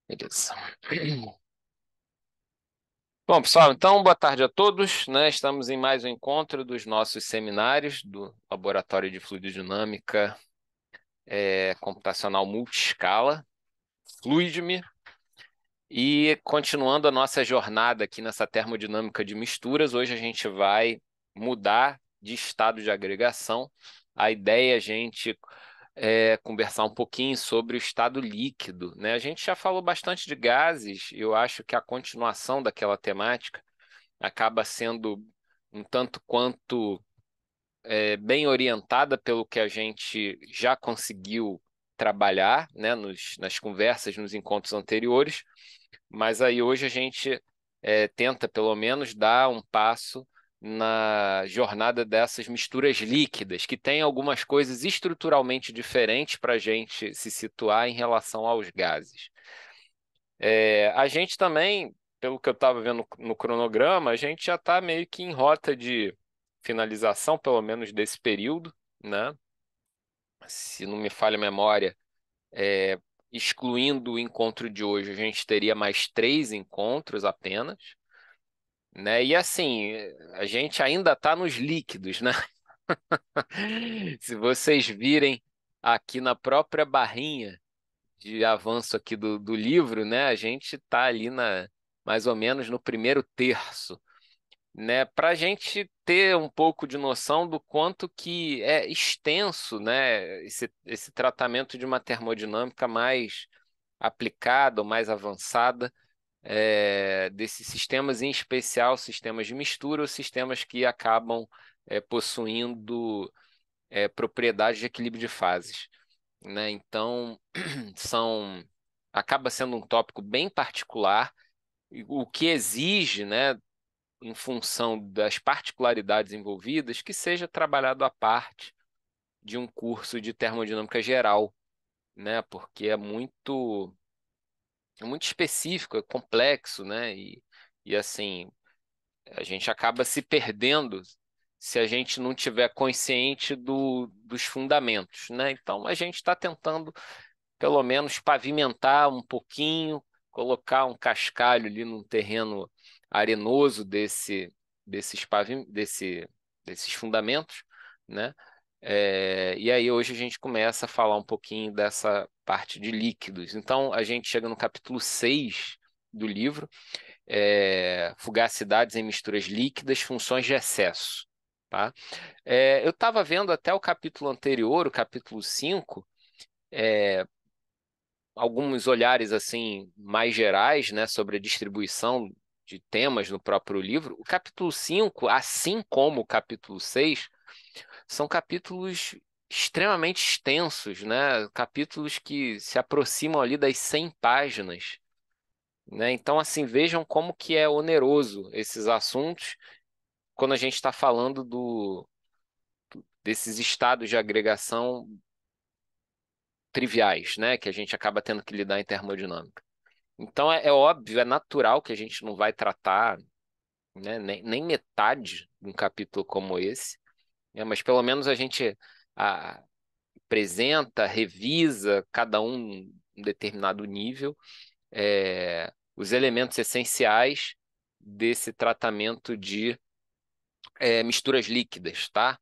Beleza. Bom, pessoal, então boa tarde a todos, né? Estamos em mais um encontro dos nossos seminários do Laboratório de Fluidodinâmica Computacional Multiscala, Fluidme, e continuando a nossa jornada aqui nessa termodinâmica de misturas, hoje a gente vai mudar de estado de agregação. A ideia é a gente conversar um pouquinho sobre o estado líquido, né? A gente já falou bastante de gases, eu acho que a continuação daquela temática acaba sendo um tanto quanto bem orientada pelo que a gente já conseguiu trabalhar, né, nas conversas, nos encontros anteriores, mas aí hoje a gente tenta, pelo menos, dar um passo na jornada dessas misturas líquidas, que tem algumas coisas estruturalmente diferentes para a gente se situar em relação aos gases. A gente também, pelo que eu estava vendo no cronograma, a gente já está meio que em rota de finalização, pelo menos desse período, né? Se não me falha a memória, é, excluindo o encontro de hoje, a gente teria mais 3 encontros apenas, né? E assim, a gente ainda está nos líquidos, né? Se vocês virem aqui na própria barrinha de avanço aqui do livro, né? A gente está ali mais ou menos no primeiro terço, né? Para a gente ter um pouco de noção do quanto que é extenso, né? Esse tratamento de uma termodinâmica mais aplicada ou mais avançada, desses sistemas, em especial sistemas de mistura ou sistemas que acabam possuindo propriedades de equilíbrio de fases, né? Então, são acaba sendo um tópico bem particular, o que exige, né, em função das particularidades envolvidas, que seja trabalhado à parte de um curso de termodinâmica geral, né? Porque é muito específico, é complexo, né? E assim, a gente acaba se perdendo se a gente não tiver consciente dos fundamentos, né? Então, a gente está tentando pelo menos pavimentar um pouquinho, colocar um cascalho ali num terreno arenoso desses fundamentos, né? E aí hoje a gente começa a falar um pouquinho dessa parte de líquidos. Então a gente chega no capítulo 6 do livro, fugacidades em misturas líquidas, funções de excesso. Tá? Eu estava vendo até o capítulo anterior, o capítulo 5, alguns olhares assim mais gerais, né, sobre a distribuição de temas no próprio livro. O capítulo 5, assim como o capítulo 6, são capítulos extremamente extensos, né? Capítulos que se aproximam ali das 100 páginas, né? Então, assim, vejam como que é oneroso esses assuntos quando a gente está falando desses estados de agregação triviais, né? Que a gente acaba tendo que lidar em termodinâmica. Então é óbvio, é natural que a gente não vai tratar, né, nem metade de um capítulo como esse, né, mas pelo menos a gente a, apresenta, revisa cada um em determinado nível, os elementos essenciais desse tratamento de misturas líquidas, tá?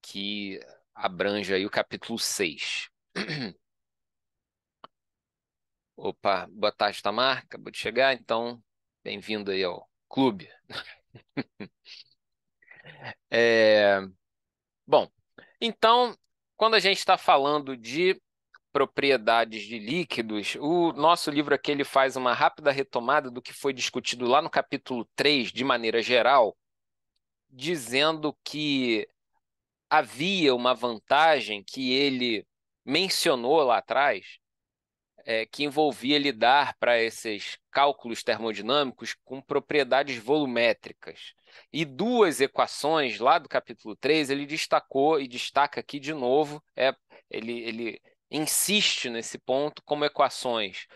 Que abrange aí o capítulo 6. Opa, boa tarde, Tamar. Acabou de chegar, então bem-vindo aí ao clube. É, Bom, então, quando a gente está falando de propriedades de líquidos, o nosso livro aqui ele faz uma rápida retomada do que foi discutido lá no capítulo 3, de maneira geral, dizendo que havia uma vantagem que ele mencionou lá atrás, que envolvia lidar para esses cálculos termodinâmicos com propriedades volumétricas. E 2 equações lá do capítulo 3 ele destacou e destaca aqui de novo, ele insiste nesse ponto como equações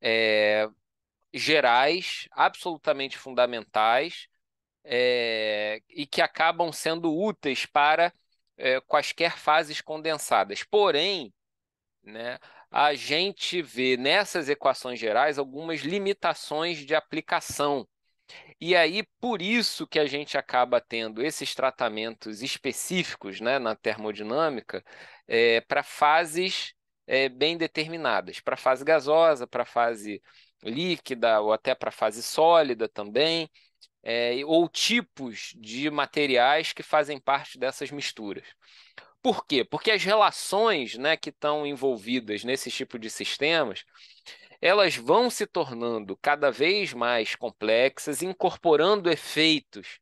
é, gerais, absolutamente fundamentais, e que acabam sendo úteis para quaisquer fases condensadas. Porém, né, a gente vê nessas equações gerais algumas limitações de aplicação. E aí, por isso que a gente acaba tendo esses tratamentos específicos, né, na termodinâmica, para fases bem determinadas, para fase gasosa, para fase líquida ou até para fase sólida também, ou tipos de materiais que fazem parte dessas misturas. Por quê? Porque as relações, né, que estão envolvidas nesse tipo de sistemas, elas vão se tornando cada vez mais complexas, incorporando efeitos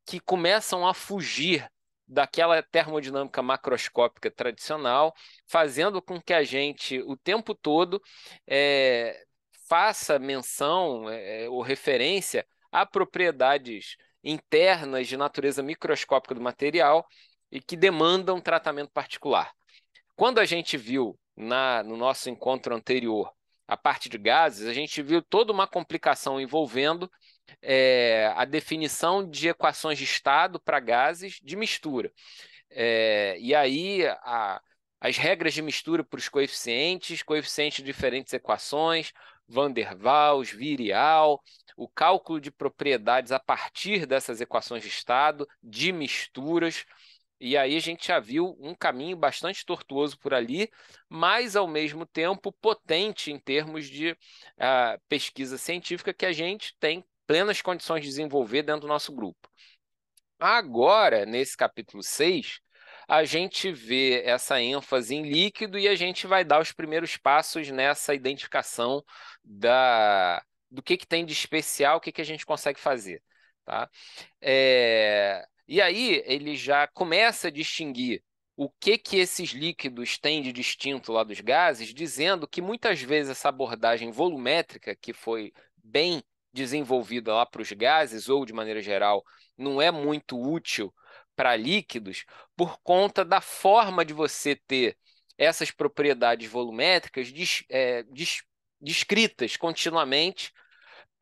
que começam a fugir daquela termodinâmica macroscópica tradicional, fazendo com que a gente, o tempo todo, faça menção ou referência a propriedades internas de natureza microscópica do material e que demandam tratamento particular. Quando a gente viu no nosso encontro anterior a parte de gases, a gente viu toda uma complicação envolvendo a definição de equações de estado para gases de mistura. E aí as regras de mistura para os coeficientes de diferentes equações, Van der Waals, virial, o cálculo de propriedades a partir dessas equações de estado, de misturas. E aí a gente já viu um caminho bastante tortuoso por ali, mas ao mesmo tempo potente em termos de pesquisa científica que a gente tem plenas condições de desenvolver dentro do nosso grupo. Agora, nesse capítulo 6, a gente vê essa ênfase em líquido e a gente vai dar os primeiros passos nessa identificação do que tem de especial, o que a gente consegue fazer. Tá? E aí ele já começa a distinguir o que esses líquidos têm de distinto lá dos gases, dizendo que muitas vezes essa abordagem volumétrica, que foi bem desenvolvida lá para os gases, ou de maneira geral, não é muito útil para líquidos, por conta da forma de você ter essas propriedades volumétricas descritas continuamente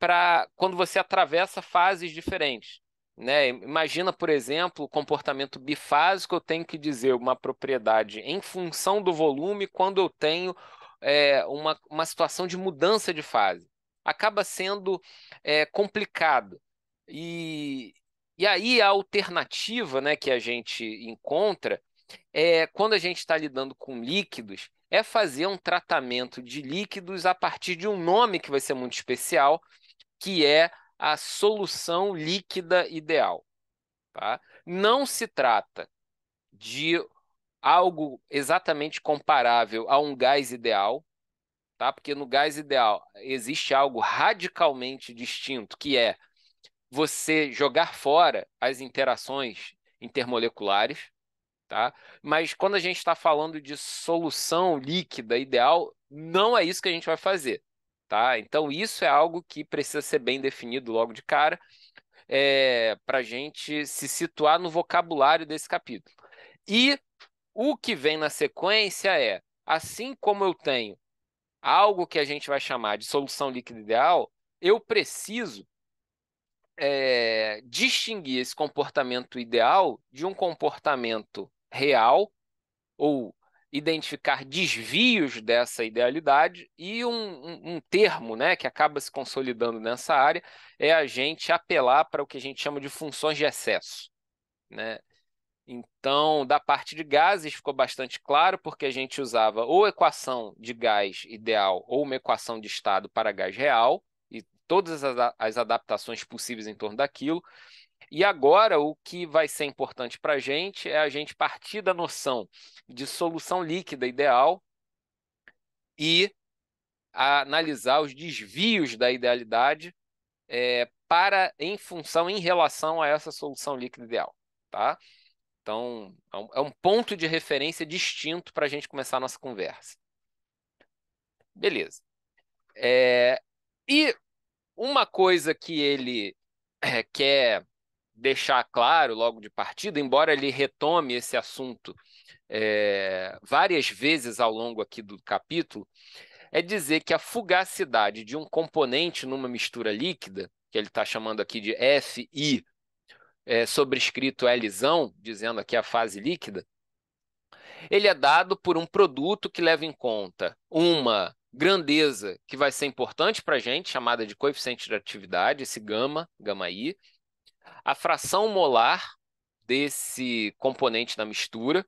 para quando você atravessa fases diferentes. Né? Imagina, por exemplo, o comportamento bifásico, eu tenho que dizer uma propriedade em função do volume quando eu tenho uma situação de mudança de fase. Acaba sendo complicado. E, e aí a alternativa, né, que a gente encontra quando a gente está lidando com líquidos, é fazer um tratamento de líquidos a partir de um nome que vai ser muito especial, que é a solução líquida ideal. Tá? Não se trata de algo exatamente comparável a um gás ideal, tá? Porque no gás ideal existe algo radicalmente distinto, que é você jogar fora as interações intermoleculares, tá? Mas quando a gente está falando de solução líquida ideal, não é isso que a gente vai fazer, tá? Então isso é algo que precisa ser bem definido logo de cara, para a gente se situar no vocabulário desse capítulo. E o que vem na sequência assim como eu tenho algo que a gente vai chamar de solução líquida ideal, eu preciso distinguir esse comportamento ideal de um comportamento real ou identificar desvios dessa idealidade e um termo, né, que acaba se consolidando nessa área é a gente apelar para o que a gente chama de funções de excesso, né? Então, da parte de gases ficou bastante claro porque a gente usava ou equação de gás ideal ou uma equação de estado para gás real e todas as adaptações possíveis em torno daquilo. E agora o que vai ser importante para a gente é a gente partir da noção de solução líquida ideal e analisar os desvios da idealidade em função, em relação a essa solução líquida ideal, tá? Então, é um ponto de referência distinto para a gente começar a nossa conversa. Beleza. E uma coisa que ele quer deixar claro logo de partida, embora ele retome esse assunto várias vezes ao longo aqui do capítulo, é dizer que a fugacidade de um componente numa mistura líquida, que ele está chamando aqui de Fi, sobrescrito Lzão, dizendo aqui a fase líquida, Ele é dado por um produto que leva em conta uma grandeza que vai ser importante para a gente, chamada de coeficiente de atividade, esse gama, γ-i, a fração molar desse componente da mistura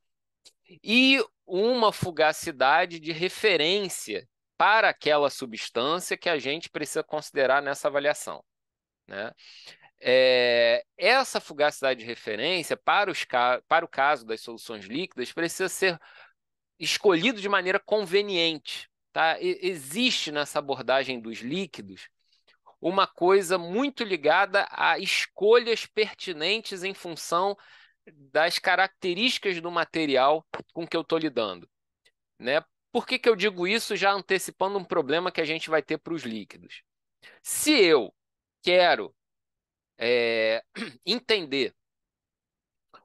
e uma fugacidade de referência para aquela substância que a gente precisa considerar nessa avaliação, né? Essa fugacidade de referência, para o caso das soluções líquidas, precisa ser escolhido de maneira conveniente. Tá? Existe nessa abordagem dos líquidos uma coisa muito ligada a escolhas pertinentes em função das características do material com que eu estou lidando, né? Por que eu digo isso já antecipando um problema que a gente vai ter para os líquidos? Se eu quero entender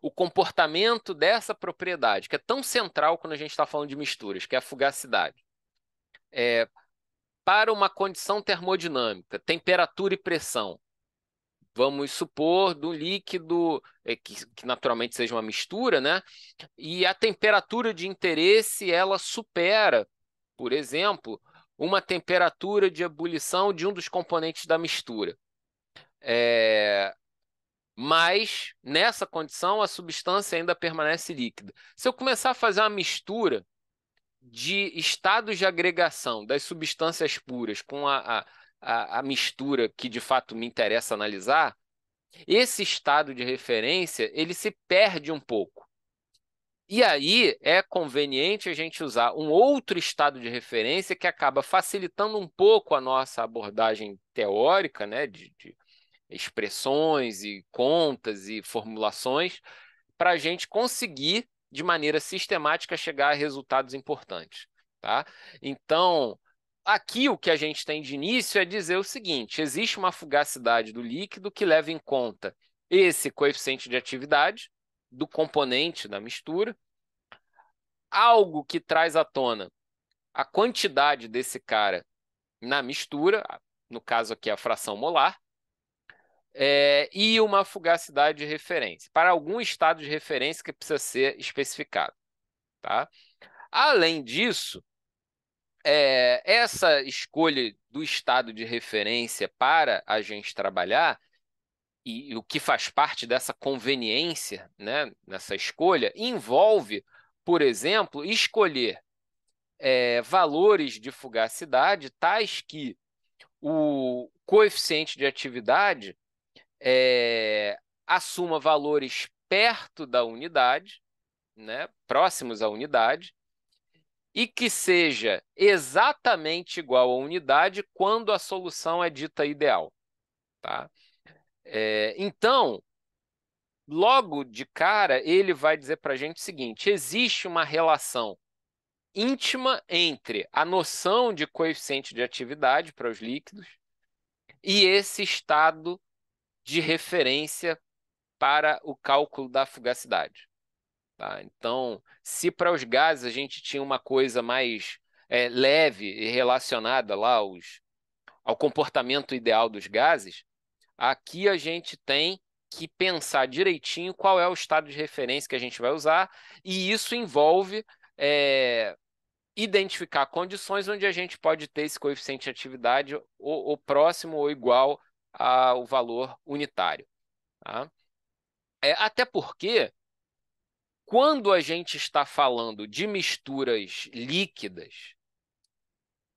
o comportamento dessa propriedade, que é tão central quando a gente está falando de misturas, que é a fugacidade, para uma condição termodinâmica, temperatura e pressão, vamos supor, do líquido, que naturalmente seja uma mistura, né? E a temperatura de interesse, ela supera, por exemplo, uma temperatura de ebulição de um dos componentes da mistura. Mas, nessa condição, a substância ainda permanece líquida. Se eu começar a fazer uma mistura de estados de agregação das substâncias puras com a mistura que, de fato, me interessa analisar, esse estado de referência ele se perde um pouco. E aí é conveniente a gente usar um outro estado de referência que acaba facilitando um pouco a nossa abordagem teórica, né, de expressões e contas e formulações, para a gente conseguir, de maneira sistemática, chegar a resultados importantes. Tá? Então, aqui o que a gente tem de início é dizer o seguinte: existe uma fugacidade do líquido que leva em conta esse coeficiente de atividade do componente da mistura, algo que traz à tona a quantidade desse cara na mistura, no caso aqui a fração molar, e uma fugacidade de referência, para algum estado de referência que precisa ser especificado. Tá? Além disso, essa escolha do estado de referência para a gente trabalhar, e o que faz parte dessa conveniência, né, nessa escolha, envolve, por exemplo, escolher valores de fugacidade tais que o coeficiente de atividade assuma valores perto da unidade, né, próximos à unidade, e que seja exatamente igual à unidade quando a solução é dita ideal. Tá? Então, logo de cara, ele vai dizer para a gente o seguinte: existe uma relação íntima entre a noção de coeficiente de atividade para os líquidos e esse estado de referência para o cálculo da fugacidade. Tá? Então, se para os gases a gente tinha uma coisa mais leve e relacionada lá ao comportamento ideal dos gases, aqui a gente tem que pensar direitinho qual é o estado de referência que a gente vai usar, e isso envolve identificar condições onde a gente pode ter esse coeficiente de atividade ou próximo ou igual ao valor unitário. Tá? Até porque, quando a gente está falando de misturas líquidas,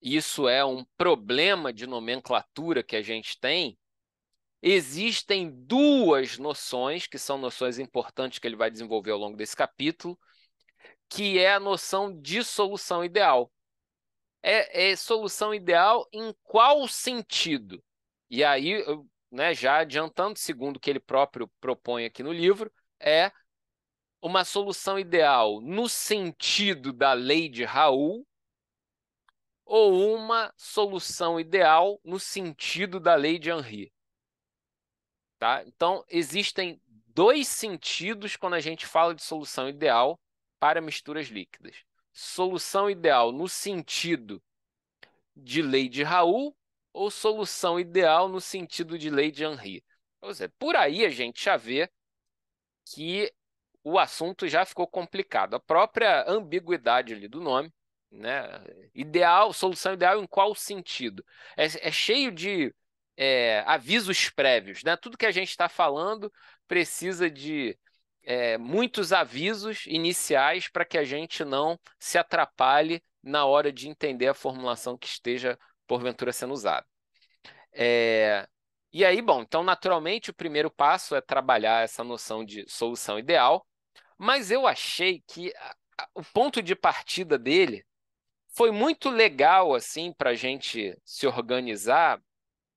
isso é um problema de nomenclatura que a gente tem, existem duas noções, que são noções importantes que ele vai desenvolver ao longo desse capítulo, que é a noção de solução ideal. Solução ideal em qual sentido? E aí, né, já adiantando, segundo o que ele próprio propõe aqui no livro, é uma solução ideal no sentido da lei de Raoult ou uma solução ideal no sentido da lei de Henry. Tá? Então, existem dois sentidos quando a gente fala de solução ideal para misturas líquidas. Solução ideal no sentido de lei de Raoult ou solução ideal no sentido de lei de Henry. Ou seja, por aí a gente já vê que o assunto já ficou complicado. A própria ambiguidade ali do nome, né? Ideal, solução ideal em qual sentido? É cheio de avisos prévios, né? Tudo que a gente está falando precisa de muitos avisos iniciais para que a gente não se atrapalhe na hora de entender a formulação que esteja porventura sendo usada. E aí, bom, então naturalmente o primeiro passo é trabalhar essa noção de solução ideal, mas eu achei que o ponto de partida dele foi muito legal assim para a gente se organizar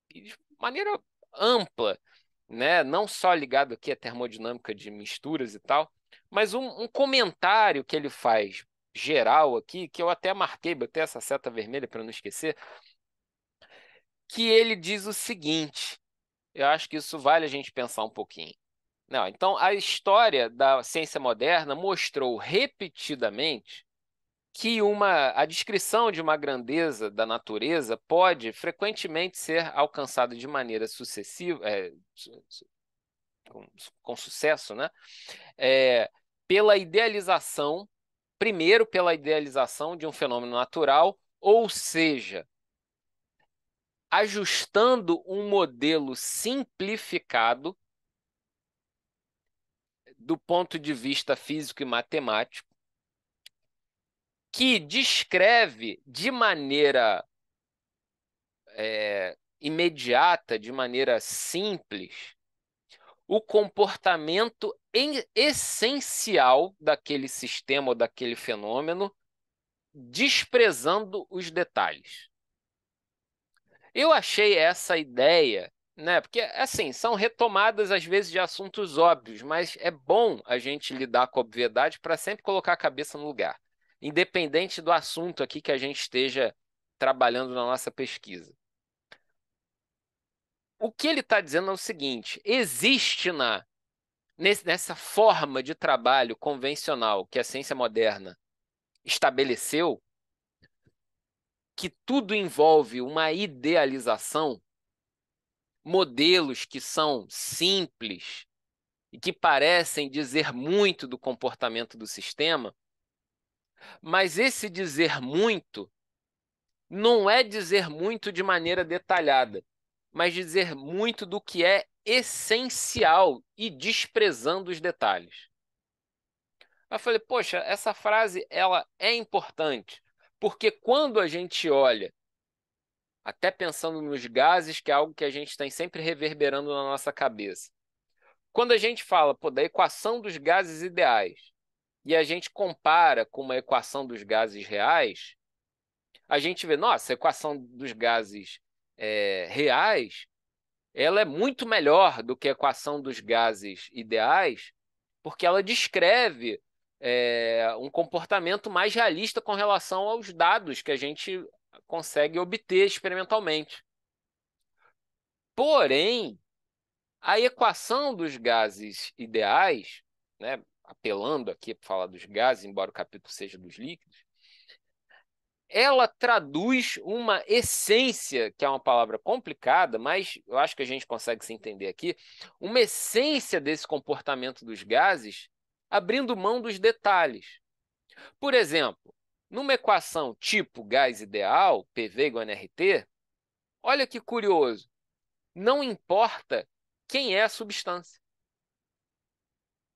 de maneira ampla, né? Não só ligado aqui à termodinâmica de misturas e tal, mas um comentário que ele faz geral aqui, que eu até marquei, botei essa seta vermelha para não esquecer, que ele diz o seguinte, eu acho que isso vale a gente pensar um pouquinho. Não, então, a história da ciência moderna mostrou repetidamente que a descrição de uma grandeza da natureza pode frequentemente ser alcançada de maneira sucessiva, com sucesso, né? Pela idealização, primeiro pela idealização de um fenômeno natural, ou seja, ajustando um modelo simplificado do ponto de vista físico e matemático, que descreve de maneira imediata, de maneira simples, o comportamento essencial daquele sistema ou daquele fenômeno, desprezando os detalhes. Eu achei essa ideia, né? Porque assim, são retomadas às vezes de assuntos óbvios, mas é bom a gente lidar com a obviedade para sempre colocar a cabeça no lugar, independente do assunto aqui que a gente esteja trabalhando na nossa pesquisa. O que ele está dizendo é o seguinte: existe nessa forma de trabalho convencional que a ciência moderna estabeleceu, que tudo envolve uma idealização, modelos que são simples e que parecem dizer muito do comportamento do sistema, mas esse dizer muito não é dizer muito de maneira detalhada, mas dizer muito do que é essencial e desprezando os detalhes. Eu falei, poxa, essa frase ela é importante, porque quando a gente olha, até pensando nos gases, que é algo que a gente tem sempre reverberando na nossa cabeça, quando a gente fala, pô, da equação dos gases ideais e a gente compara com uma equação dos gases reais, a gente vê, nossa, a equação dos gases reais, ela é muito melhor do que a equação dos gases ideais, porque ela descreve um comportamento mais realista com relação aos dados que a gente consegue obter experimentalmente. Porém, a equação dos gases ideais, né, apelando aqui para falar dos gases, embora o capítulo seja dos líquidos, ela traduz uma essência, que é uma palavra complicada, mas eu acho que a gente consegue se entender aqui, uma essência desse comportamento dos gases, abrindo mão dos detalhes. Por exemplo, numa equação tipo gás ideal, PV igual a nRT, olha que curioso, não importa quem é a substância.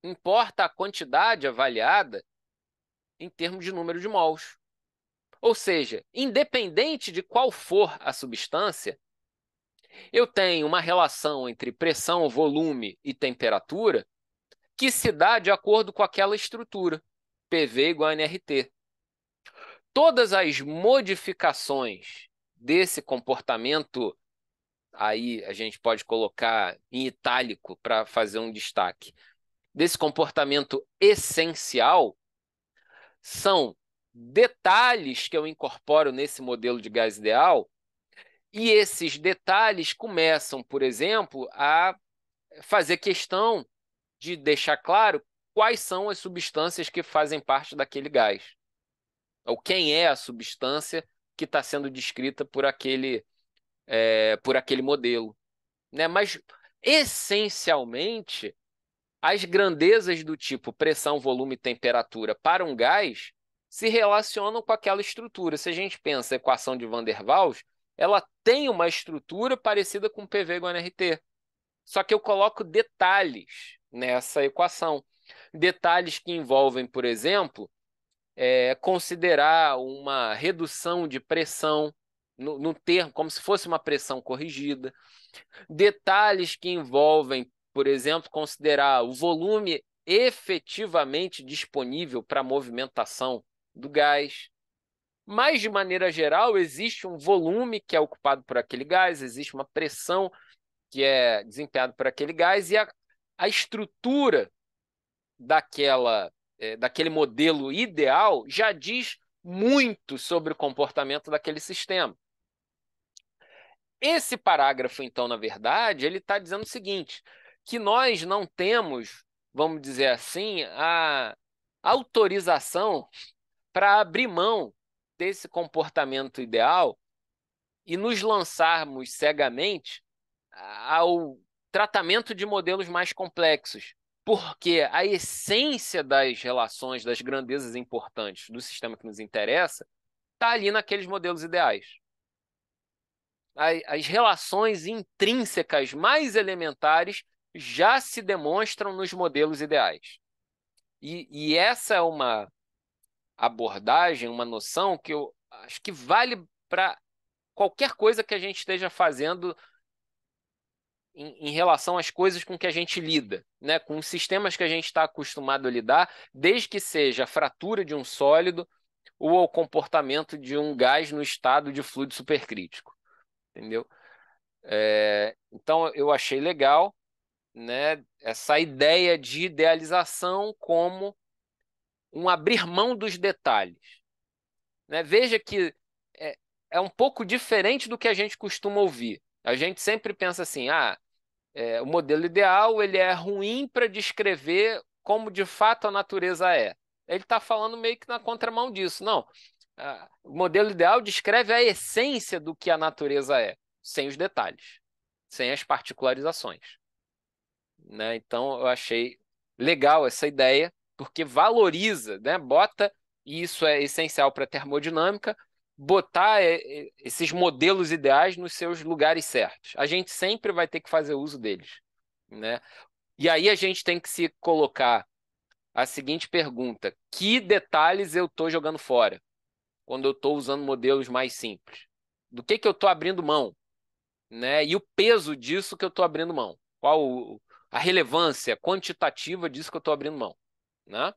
Importa a quantidade avaliada em termos de número de mols. Ou seja, independente de qual for a substância, eu tenho uma relação entre pressão, volume e temperatura que se dá de acordo com aquela estrutura, PV igual a nRT. Todas as modificações desse comportamento, aí a gente pode colocar em itálico para fazer um destaque, desse comportamento essencial, são detalhes que eu incorporo nesse modelo de gás ideal, e esses detalhes começam, por exemplo, a fazer questão de deixar claro quais são as substâncias que fazem parte daquele gás, ou quem é a substância que está sendo descrita por aquele modelo, né? Mas, essencialmente, as grandezas do tipo pressão, volume e temperatura para um gás se relacionam com aquela estrutura. Se a gente pensa a equação de Van der Waals, ela tem uma estrutura parecida com PV igual a nRT. Só que eu coloco detalhes nessa equação. Detalhes que envolvem, por exemplo, considerar uma redução de pressão no termo, como se fosse uma pressão corrigida. Detalhes que envolvem, por exemplo, considerar o volume efetivamente disponível para a movimentação do gás. Mas, de maneira geral, existe um volume que é ocupado por aquele gás, existe uma pressão que é desempenhada por aquele gás, e a estrutura daquele modelo ideal já diz muito sobre o comportamento daquele sistema. Esse parágrafo, então, na verdade, ele está dizendo o seguinte, que nós não temos, vamos dizer assim, a autorização para abrir mão desse comportamento ideal e nos lançarmos cegamente ao tratamento de modelos mais complexos, porque a essência das relações, das grandezas importantes do sistema que nos interessa, está ali naqueles modelos ideais. As relações intrínsecas mais elementares já se demonstram nos modelos ideais. E essa é uma abordagem, uma noção que eu acho que vale para qualquer coisa que a gente esteja fazendo em relação às coisas com que a gente lida, né? Com os sistemas que a gente está acostumado a lidar, desde que seja a fratura de um sólido ou o comportamento de um gás no estado de fluido supercrítico. Entendeu? Então, eu achei legal, né, essa ideia de idealização como um abrir mão dos detalhes. Né? Veja que é um pouco diferente do que a gente costuma ouvir. A gente sempre pensa assim, o modelo ideal ele é ruim para descrever como de fato a natureza é. Ele está falando meio que na contramão disso. Não, o modelo ideal descreve a essência do que a natureza é, sem os detalhes, sem as particularizações. Né? Então, eu achei legal essa ideia, porque valoriza, né? Bota, e isso é essencial para a termodinâmica, botar esses modelos ideais nos seus lugares certos. A gente sempre vai ter que fazer uso deles. Né? E aí a gente tem que se colocar a seguinte pergunta: que detalhes eu estou jogando fora quando eu estou usando modelos mais simples? Do que eu estou abrindo mão? Né? E o peso disso que eu estou abrindo mão? Qual a relevância quantitativa disso que eu estou abrindo mão? Né?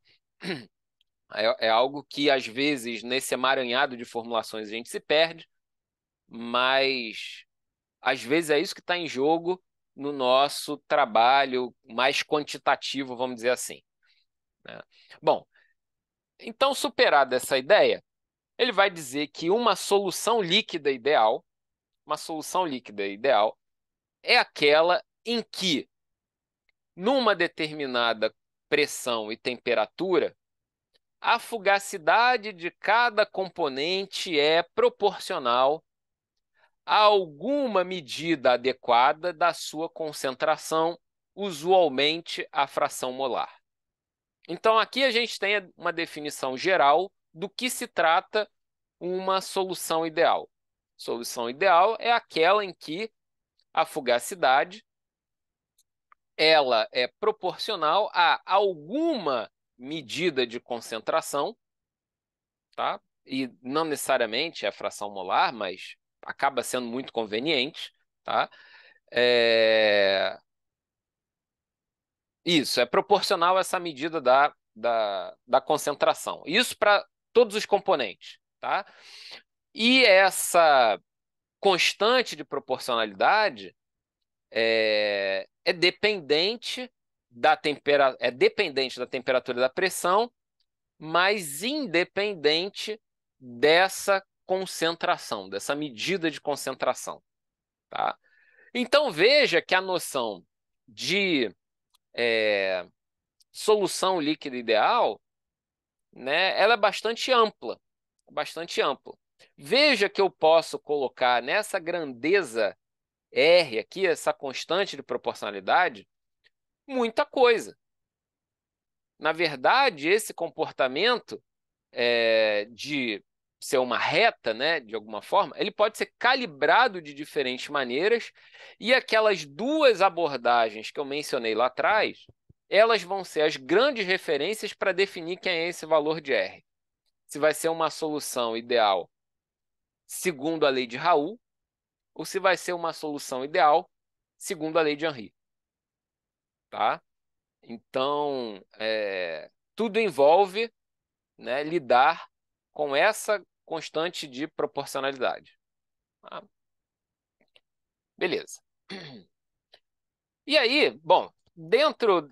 É algo que, às vezes, nesse emaranhado de formulações a gente se perde, mas, às vezes, é isso que está em jogo no nosso trabalho mais quantitativo, vamos dizer assim. Né? Bom, então, superada essa ideia, ele vai dizer que uma solução líquida ideal é aquela em que, numa determinada pressão e temperatura, a fugacidade de cada componente é proporcional a alguma medida adequada da sua concentração, usualmente a fração molar. Então, aqui a gente tem uma definição geral do que se trata uma solução ideal. Solução ideal é aquela em que a fugacidade ela é proporcional a alguma medida de concentração, tá? E não necessariamente é a fração molar, mas acaba sendo muito conveniente, tá? Isso, é proporcional a essa medida da concentração. Isso para todos os componentes, tá? E essa constante de proporcionalidade é dependente é dependente da temperatura e da pressão, mas independente dessa concentração, dessa medida de concentração. Tá? Então, veja que a noção de solução líquida ideal, né, ela é bastante ampla. Bastante ampla. Veja que eu posso colocar nessa grandeza R aqui, essa constante de proporcionalidade, muita coisa. na verdade, esse comportamento de ser uma reta, né, de alguma forma, ele pode ser calibrado de diferentes maneiras, e aquelas duas abordagens que eu mencionei lá atrás, elas vão ser as grandes referências para definir quem é esse valor de R. Se vai ser uma solução ideal segundo a lei de Raoult, ou se vai ser uma solução ideal segundo a lei de Henry. Tá? Então, tudo envolve, né, lidar com essa constante de proporcionalidade. Tá? Beleza. E aí, bom, dentro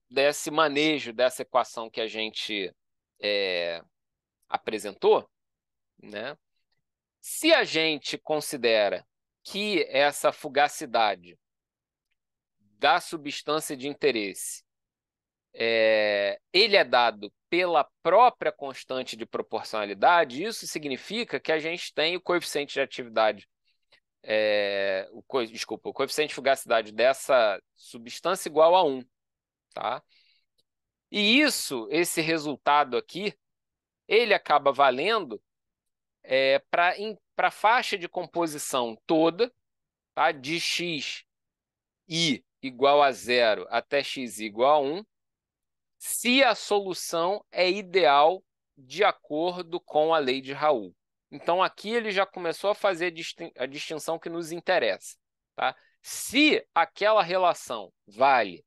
desse manejo dessa equação que a gente apresentou, né, se a gente considera que essa fugacidade da substância de interesse ele é dado pela própria constante de proporcionalidade, isso significa que a gente tem o coeficiente de atividade, o coeficiente de fugacidade dessa substância igual a 1. Tá? E esse resultado aqui, ele acaba valendo para a faixa de composição toda, tá? De xi igual a 0 até xi igual a 1, se a solução é ideal de acordo com a lei de Raoult. Então, aqui ele já começou a fazer a distinção que nos interessa. Tá? Se aquela relação vale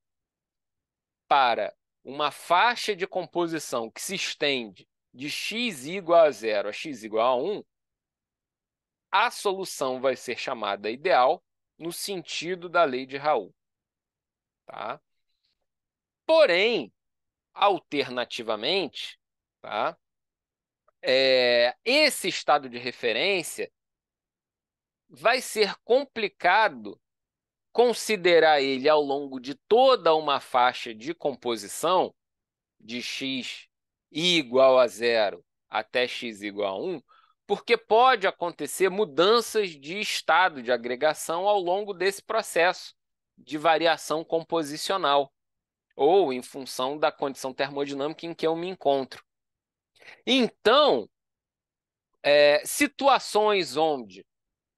para uma faixa de composição que se estende de x igual a 0 a x igual a 1, a solução vai ser chamada ideal no sentido da lei de Raoult. Tá? Porém, alternativamente, tá? Esse estado de referência vai ser complicado considerar ele ao longo de toda uma faixa de composição de x igual a 0 até x igual a 1, porque pode acontecer mudanças de estado de agregação ao longo desse processo de variação composicional, ou em função da condição termodinâmica em que eu me encontro. Então, situações onde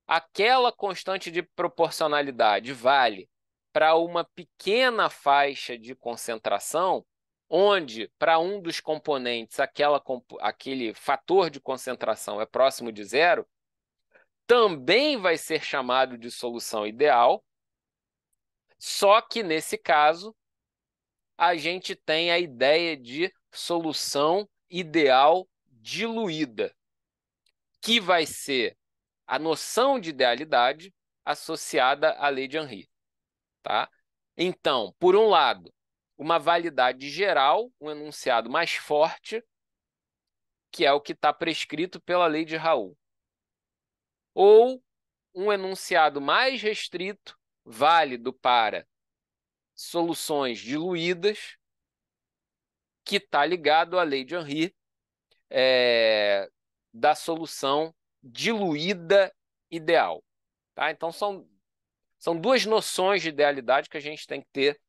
aquela constante de proporcionalidade vale para uma pequena faixa de concentração, onde para um dos componentes aquele fator de concentração é próximo de 0, também vai ser chamado de solução ideal, só que nesse caso a gente tem a ideia de solução ideal diluída, que vai ser a noção de idealidade associada à lei de Henry. Tá? Então, por um lado, uma validade geral, um enunciado mais forte, que é o que está prescrito pela lei de Raoult. Ou um enunciado mais restrito, válido para soluções diluídas, que está ligado à lei de Henry, da solução diluída ideal. Tá? Então, são duas noções de idealidade que a gente tem que ter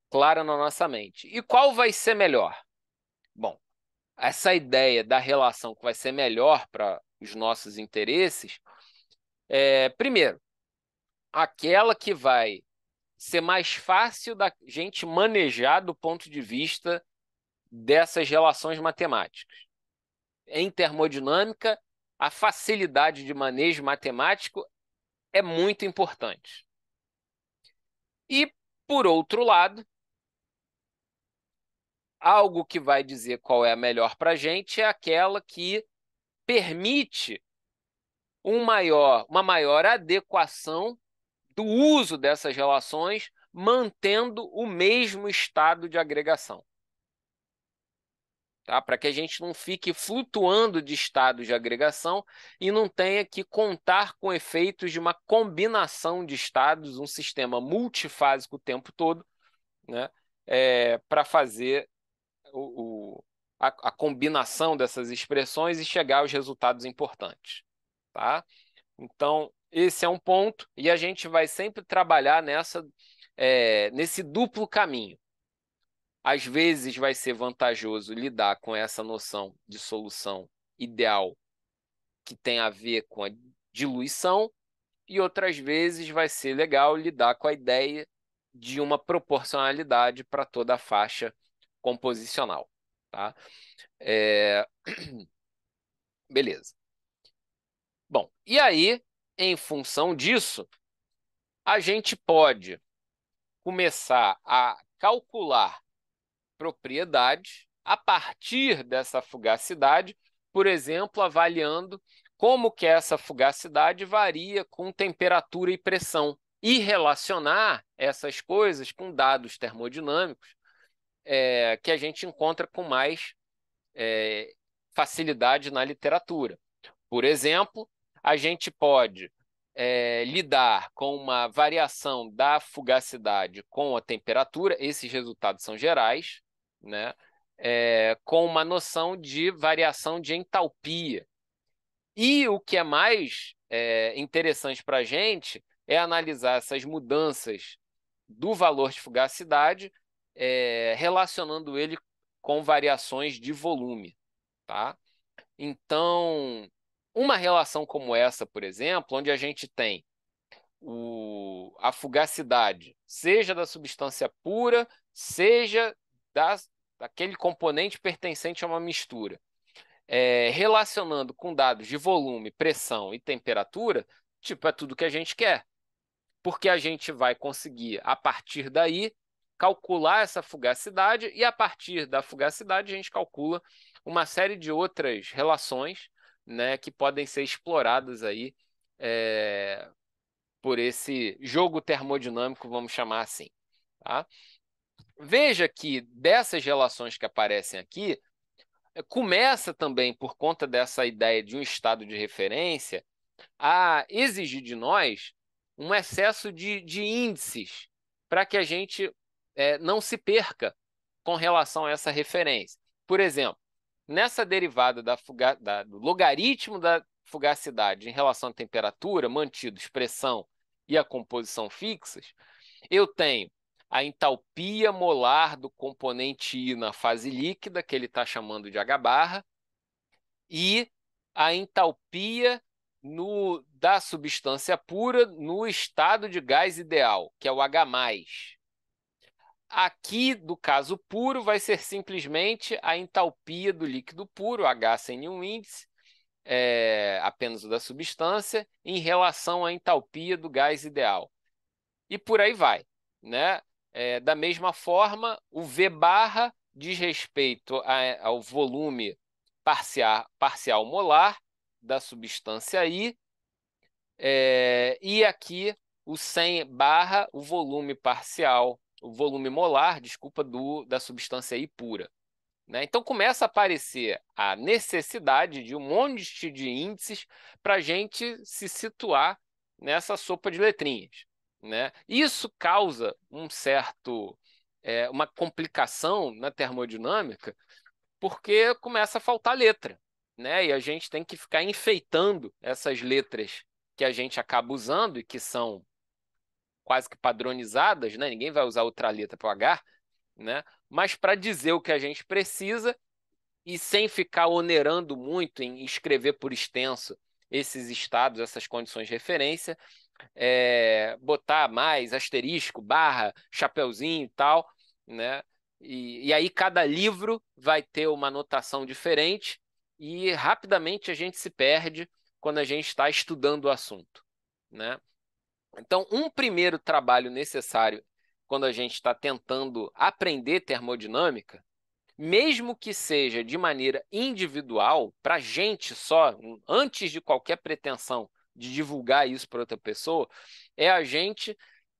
clara na nossa mente. E qual vai ser melhor? Bom, essa ideia da relação que vai ser melhor para os nossos interesses primeiro, aquela que vai ser mais fácil da gente manejar do ponto de vista dessas relações matemáticas. Em termodinâmica, a facilidade de manejo matemático é muito importante. E, por outro lado, algo que vai dizer qual é a melhor para a gente é aquela que permite uma maior adequação do uso dessas relações, mantendo o mesmo estado de agregação. Tá? Para que a gente não fique flutuando de estado de agregação e não tenha que contar com efeitos de uma combinação de estados, um sistema multifásico o tempo todo, né? Para fazer a combinação dessas expressões e chegar aos resultados importantes. Tá? Então, esse é um ponto, e a gente vai sempre trabalhar nessa nesse duplo caminho. Às vezes vai ser vantajoso lidar com essa noção de solução ideal que tem a ver com a diluição, e outras vezes vai ser legal lidar com a ideia de uma proporcionalidade para toda a faixa composicional. Tá? Beleza. Bom, e aí, em função disso, a gente pode começar a calcular propriedades a partir dessa fugacidade, por exemplo, avaliando como que essa fugacidade varia com temperatura e pressão, e relacionar essas coisas com dados termodinâmicos que a gente encontra com mais facilidade na literatura. Por exemplo, a gente pode lidar com uma variação da fugacidade com a temperatura, esses resultados são gerais, né? Com uma noção de variação de entalpia. E o que é mais interessante para a gente é analisar essas mudanças do valor de fugacidade, relacionando ele com variações de volume. Tá? Então, uma relação como essa, por exemplo, onde a gente tem a fugacidade, seja da substância pura, seja daquele componente pertencente a uma mistura, relacionando com dados de volume, pressão e temperatura, tipo, é tudo que a gente quer. Porque a gente vai conseguir, a partir daí, calcular essa fugacidade, e a partir da fugacidade a gente calcula uma série de outras relações, né, que podem ser exploradas aí por esse jogo termodinâmico, vamos chamar assim. Tá? Veja que dessas relações que aparecem aqui, começa também, por conta dessa ideia de um estado de referência, a exigir de nós um excesso de índices para que a gente não se perca com relação a essa referência. Por exemplo, nessa derivada do logaritmo da fugacidade em relação à temperatura, mantidos pressão e a composição fixas, eu tenho a entalpia molar do componente I na fase líquida, que ele está chamando de H barra, e a entalpia da substância pura no estado de gás ideal, que é o H+. Aqui, do caso puro, vai ser simplesmente a entalpia do líquido puro, H sem nenhum índice, apenas o da substância, em relação à entalpia do gás ideal. E por aí vai. Né? Da mesma forma, o V barra diz respeito ao volume parcial molar da substância I, e aqui o 100 barra o volume parcial, o volume molar, desculpa, da substância I pura. Né? Então começa a aparecer a necessidade de um monte de índices para a gente se situar nessa sopa de letrinhas. Né? Isso causa uma complicação na termodinâmica, porque começa a faltar letra, né? E a gente tem que ficar enfeitando essas letras que a gente acaba usando e que são quase que padronizadas, né? Ninguém vai usar outra letra para o H, né? Mas para dizer o que a gente precisa e sem ficar onerando muito em escrever por extenso esses estados, essas condições de referência, botar mais asterisco, barra, chapeuzinho e tal, né? E aí cada livro vai ter uma notação diferente e rapidamente a gente se perde quando a gente está estudando o assunto, né? Então, um primeiro trabalho necessário quando a gente está tentando aprender termodinâmica, mesmo que seja de maneira individual, para a gente só, antes de qualquer pretensão de divulgar isso para outra pessoa, é a gente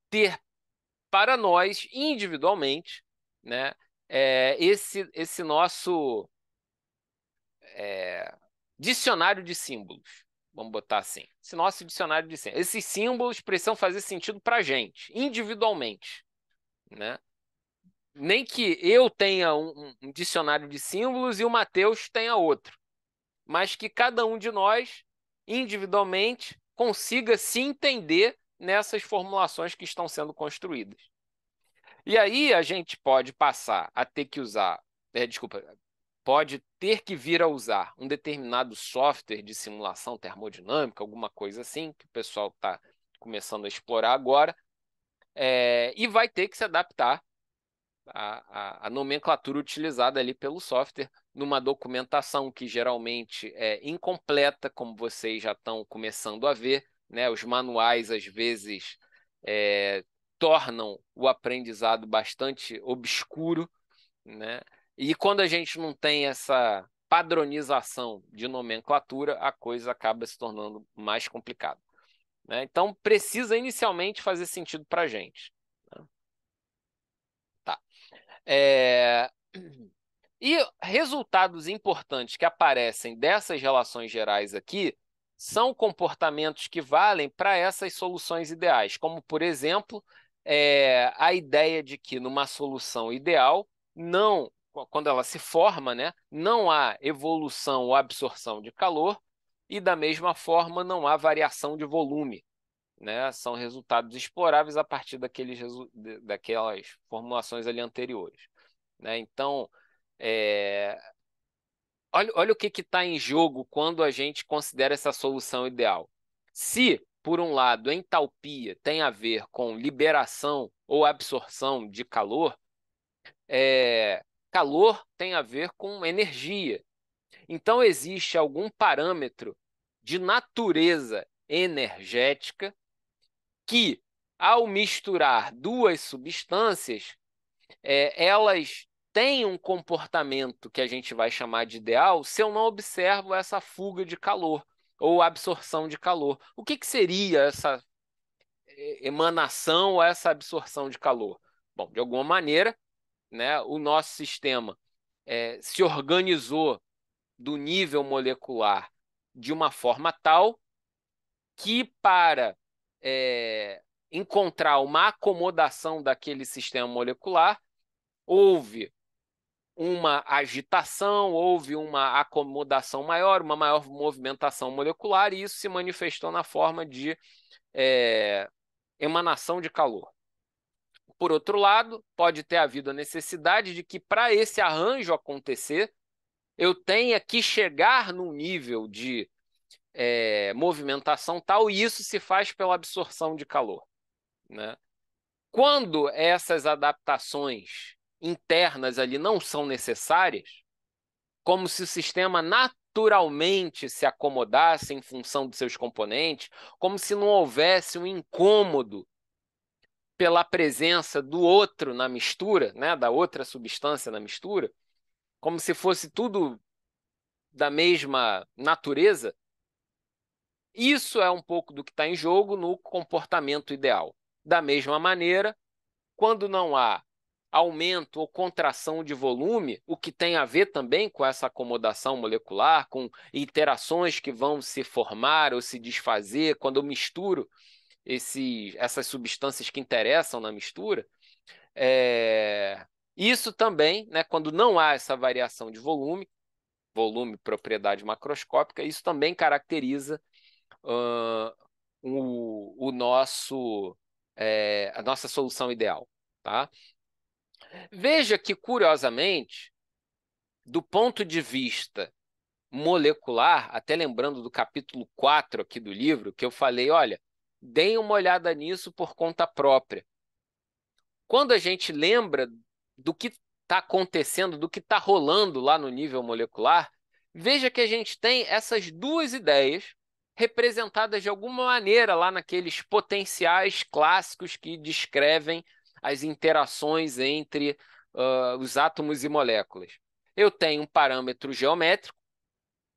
ter para nós, individualmente, né, esse nosso dicionário de símbolos. Vamos botar assim. Esse nosso dicionário de símbolos. Esses símbolos precisam fazer sentido para a gente, individualmente. Né? Nem que eu tenha um dicionário de símbolos e o Matheus tenha outro, mas que cada um de nós, individualmente, consiga se entender nessas formulações que estão sendo construídas. E aí a gente pode passar a ter que usar, desculpa, pode ter que vir a usar um determinado software de simulação termodinâmica, alguma coisa assim, que o pessoal está começando a explorar agora, e vai ter que se adaptar à nomenclatura utilizada ali pelo software, numa documentação que geralmente é incompleta, como vocês já estão começando a ver, né? Os manuais, às vezes, tornam o aprendizado bastante obscuro, né? E quando a gente não tem essa padronização de nomenclatura, a coisa acaba se tornando mais complicada, né? Então, precisa inicialmente fazer sentido para a gente, né? Tá. É... E resultados importantes que aparecem dessas relações gerais aqui são comportamentos que valem para essas soluções ideais, como, por exemplo, a ideia de que numa solução ideal, não, quando ela se forma, né, não há evolução ou absorção de calor e, da mesma forma, não há variação de volume, né? São resultados exploráveis a partir daquelas formulações ali anteriores, né? Então, é, olha o que está em jogo quando a gente considera essa solução ideal. Se, por um lado, entalpia tem a ver com liberação ou absorção de calor, calor tem a ver com energia. Então, existe algum parâmetro de natureza energética que, ao misturar duas substâncias, elas têm um comportamento que a gente vai chamar de ideal se eu não observo essa fuga de calor ou absorção de calor. O que seria essa emanação ou essa absorção de calor? Bom, de alguma maneira, né, o nosso sistema se organizou do nível molecular de uma forma tal que, para encontrar uma acomodação daquele sistema molecular, houve uma agitação, houve uma acomodação maior, uma maior movimentação molecular, e isso se manifestou na forma de emanação de calor. Por outro lado, pode ter havido a necessidade de que, para esse arranjo acontecer, eu tenha que chegar num nível de movimentação tal, e isso se faz pela absorção de calor, né? Quando essas adaptações internas ali não são necessárias, como se o sistema naturalmente se acomodasse em função dos seus componentes, como se não houvesse um incômodo pela presença do outro na mistura, né, da outra substância na mistura, como se fosse tudo da mesma natureza. Isso é um pouco do que está em jogo no comportamento ideal. Da mesma maneira, quando não há aumento ou contração de volume, o que tem a ver também com essa acomodação molecular, com interações que vão se formar ou se desfazer, quando eu misturo essas substâncias que interessam na mistura, isso também, né, quando não há essa variação de volume, propriedade macroscópica, isso também caracteriza a nossa solução ideal, tá? Veja que, curiosamente, do ponto de vista molecular, até lembrando do capítulo 4 aqui do livro, que eu falei, olha, deem uma olhada nisso por conta própria. Quando a gente lembra do que está acontecendo, do que está rolando lá no nível molecular, veja que a gente tem essas duas ideias representadas de alguma maneira lá naqueles potenciais clássicos que descrevem as interações entre os átomos e moléculas. Eu tenho um parâmetro geométrico,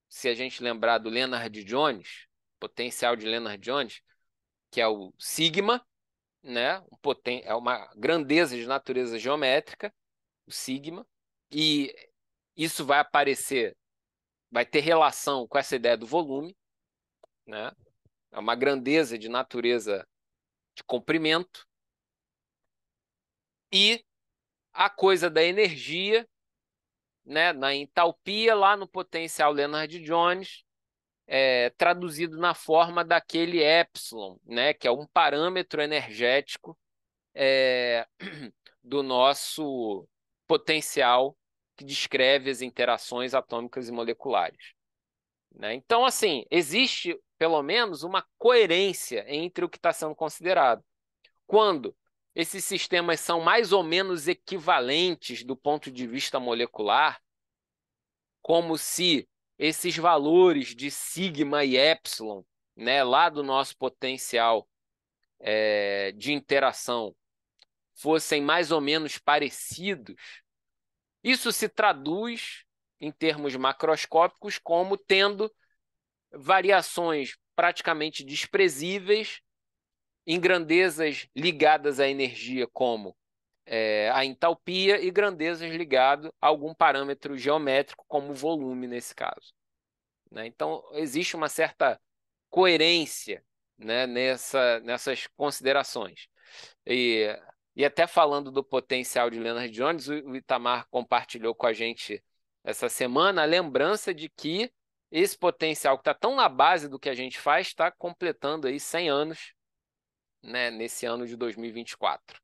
se a gente lembrar do Lennard Jones, potencial de Lennard Jones, que é o sigma, né? É uma grandeza de natureza geométrica, o sigma, e isso vai aparecer, vai ter relação com essa ideia do volume, né? É uma grandeza de natureza de comprimento, e a coisa da energia, né, na entalpia, lá no potencial Lennard Jones, traduzido na forma daquele epsilon, né, que é um parâmetro energético do nosso potencial que descreve as interações atômicas e moleculares, né? Então, assim, existe pelo menos uma coerência entre o que está sendo considerado. Quando esses sistemas são mais ou menos equivalentes do ponto de vista molecular, como se esses valores de sigma e epsilon, né, lá do nosso potencial de interação, fossem mais ou menos parecidos, isso se traduz, em termos macroscópicos, como tendo variações praticamente desprezíveis em grandezas ligadas à energia, como a entalpia, e grandezas ligadas a algum parâmetro geométrico, como o volume, nesse caso, né? Então, existe uma certa coerência, né, nessas considerações. E, e até falando do potencial de Leonard Jones, o Itamar compartilhou com a gente essa semana a lembrança de que esse potencial que está tão na base do que a gente faz está completando aí 100 anos, né, nesse ano de 2024.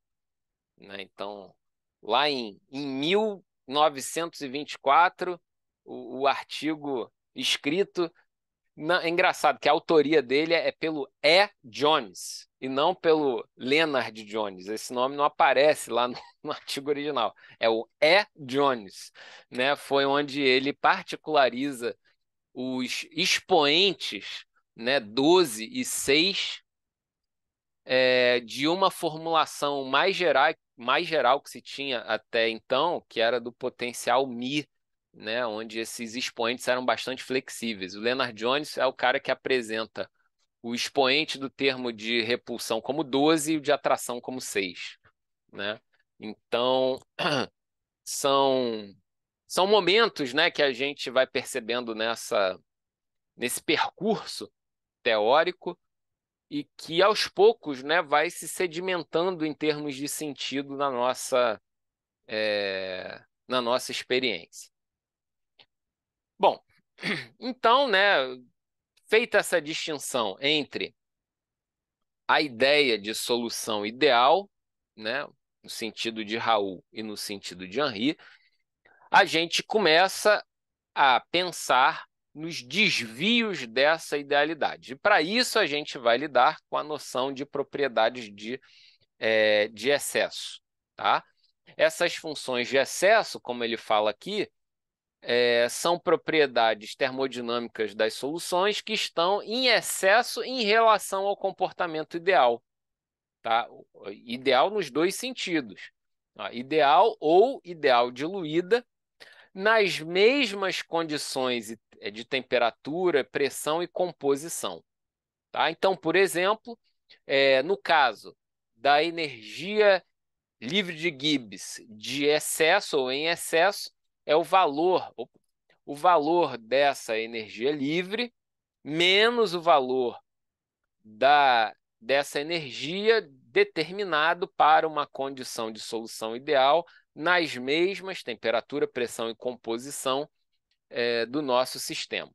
Né? Então, lá em 1924, o artigo escrito. Não, é engraçado que a autoria dele é pelo E. Jones e não pelo Leonard Jones. Esse nome não aparece lá no artigo original. É o E. Jones, né? Foi onde ele particulariza os expoentes, né, 12 e 6, de uma formulação mais geral que se tinha até então, que era do potencial μ, né, onde esses expoentes eram bastante flexíveis. O Leonard Jones é o cara que apresenta o expoente do termo de repulsão como 12 e o de atração como 6, né? Então, são, são momentos, né, que a gente vai percebendo nesse percurso teórico e que aos poucos, né, vai se sedimentando em termos de sentido na nossa experiência. Bom, então, né, feita essa distinção entre a ideia de solução ideal, né, no sentido de Raoult e no sentido de Henri, a gente começa a pensar nos desvios dessa idealidade. E para isso a gente vai lidar com a noção de propriedades de excesso, tá? Essas funções de excesso, como ele fala aqui, são propriedades termodinâmicas das soluções que estão em excesso em relação ao comportamento ideal, tá? Ideal nos dois sentidos. Ideal ou ideal diluída nas mesmas condições de temperatura, pressão e composição. Tá? Então, por exemplo, no caso da energia livre de Gibbs de excesso ou em excesso, é o valor dessa energia livre menos o valor dessa energia determinado para uma condição de solução ideal nas mesmas temperatura, pressão e composição do nosso sistema.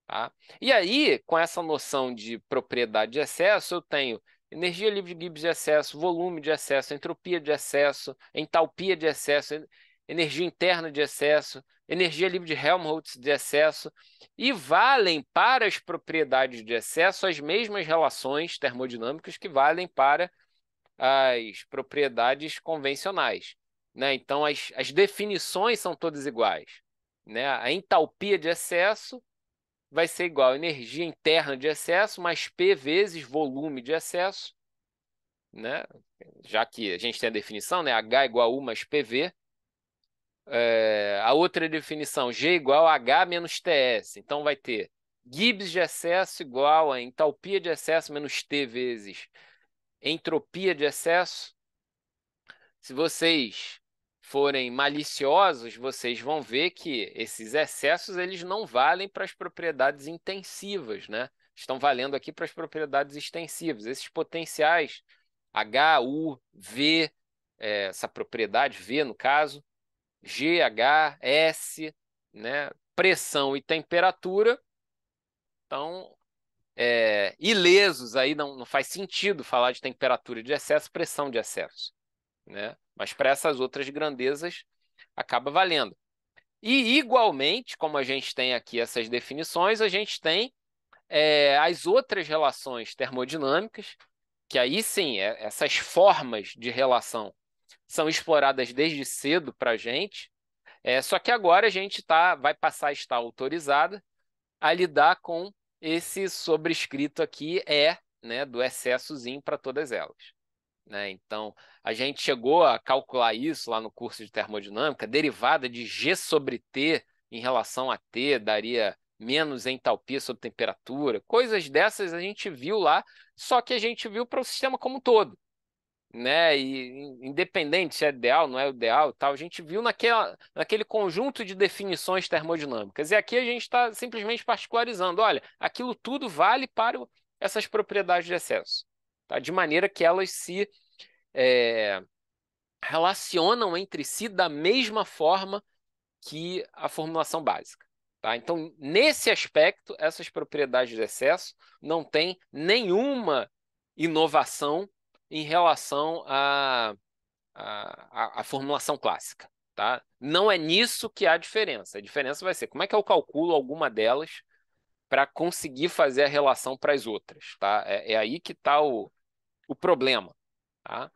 Tá? E aí, com essa noção de propriedade de excesso, eu tenho energia livre de Gibbs de excesso, volume de excesso, entropia de excesso, entalpia de excesso, energia interna de excesso, energia livre de Helmholtz de excesso, e valem para as propriedades de excesso as mesmas relações termodinâmicas que valem para as propriedades convencionais, né? Então, as definições são todas iguais, né? A entalpia de excesso vai ser igual a energia interna de excesso mais P vezes volume de excesso, né? Já que a gente tem a definição, né? H igual a U mais PV. A outra definição, G igual a H menos TS. Então, vai ter Gibbs de excesso igual a entalpia de excesso menos T vezes entropia de excesso. Se vocês forem maliciosos, vocês vão ver que esses excessos eles não valem para as propriedades intensivas, né? Estão valendo aqui para as propriedades extensivas. Esses potenciais H, U, V, essa propriedade V no caso, G, H, S, né? Pressão e temperatura estão ilesos aí, não faz sentido falar de temperatura de excesso, pressão de excesso, né? mas para essas outras grandezas acaba valendo. E, igualmente, como a gente tem aqui essas definições, a gente tem as outras relações termodinâmicas, que aí sim, essas formas de relação são exploradas desde cedo para a gente, só que agora a gente vai passar a estar autorizada a lidar com esse sobrescrito aqui, né, do excessozinho para todas elas. Né? Então, a gente chegou a calcular isso lá no curso de termodinâmica, derivada de G sobre T em relação a T daria menos entalpia sobre temperatura, coisas dessas a gente viu lá, só que a gente viu para o sistema como um todo. Né? E independente se é ideal, não é ideal, tal, a gente viu naquele conjunto de definições termodinâmicas. E aqui a gente está simplesmente particularizando. Olha, aquilo tudo vale para essas propriedades de excesso, tá? De maneira que elas se relacionam entre si da mesma forma que a formulação básica. Tá? Então, nesse aspecto, essas propriedades de excesso não têm nenhuma inovação em relação à formulação clássica. Tá? Não é nisso que há diferença. A diferença vai ser como é que eu calculo alguma delas para conseguir fazer a relação para as outras. Tá? É aí que está o problema. Tá?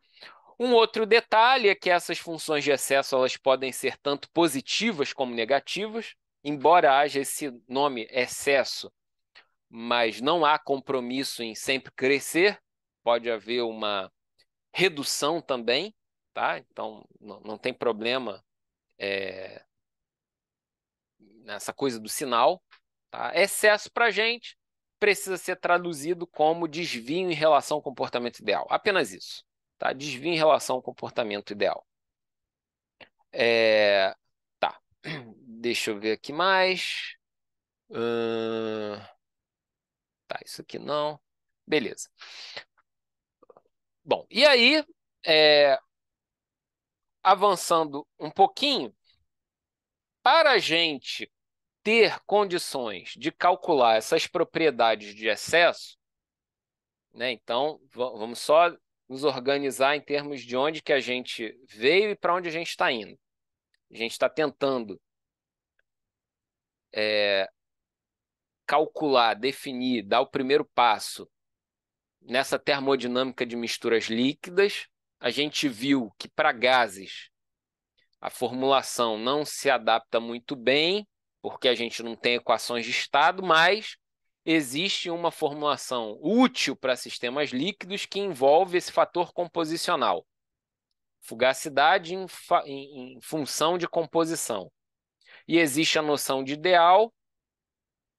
Um outro detalhe é que essas funções de excesso elas podem ser tanto positivas como negativas, embora haja esse nome excesso, mas não há compromisso em sempre crescer, pode haver uma redução também, tá? Então não tem problema nessa coisa do sinal. Tá? Excesso para a gente precisa ser traduzido como desvio em relação ao comportamento ideal. Apenas isso. Tá? Desvio em relação ao comportamento ideal. Tá. Deixa eu ver aqui mais. Tá, isso aqui não. Beleza. Bom, e aí, avançando um pouquinho, para a gente ter condições de calcular essas propriedades de excesso, né? Então, vamos só nos organizar em termos de onde que a gente veio e para onde a gente está indo. A gente está tentando calcular, definir, dar o primeiro passo nessa termodinâmica de misturas líquidas. A gente viu que para gases a formulação não se adapta muito bem, porque a gente não tem equações de estado, mas existe uma formulação útil para sistemas líquidos que envolve esse fator composicional. Fugacidade em função de composição. E existe a noção de ideal,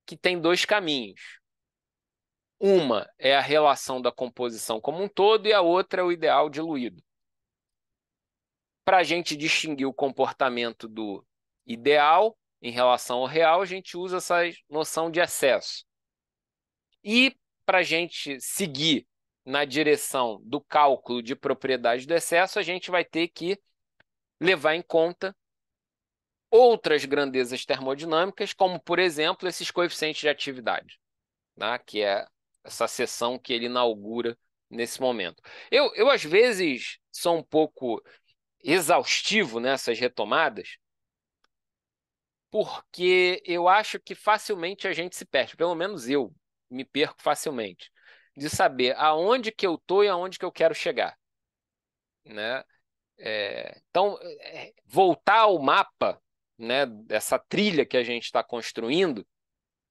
que tem dois caminhos. Uma é a relação da composição como um todo e a outra é o ideal diluído. Para a gente distinguir o comportamento do ideal em relação ao real, a gente usa essa noção de excesso. E para a gente seguir na direção do cálculo de propriedade do excesso, a gente vai ter que levar em conta outras grandezas termodinâmicas, como, por exemplo, esses coeficientes de atividade, né? Que é essa seção que ele inaugura nesse momento. Eu às vezes, sou um pouco exaustivo nessas retomadas, porque eu acho que facilmente a gente se perde, pelo menos eu me perco facilmente, de saber aonde que eu estou e aonde que eu quero chegar, né? Então, voltar ao mapa, né, dessa trilha que a gente está construindo,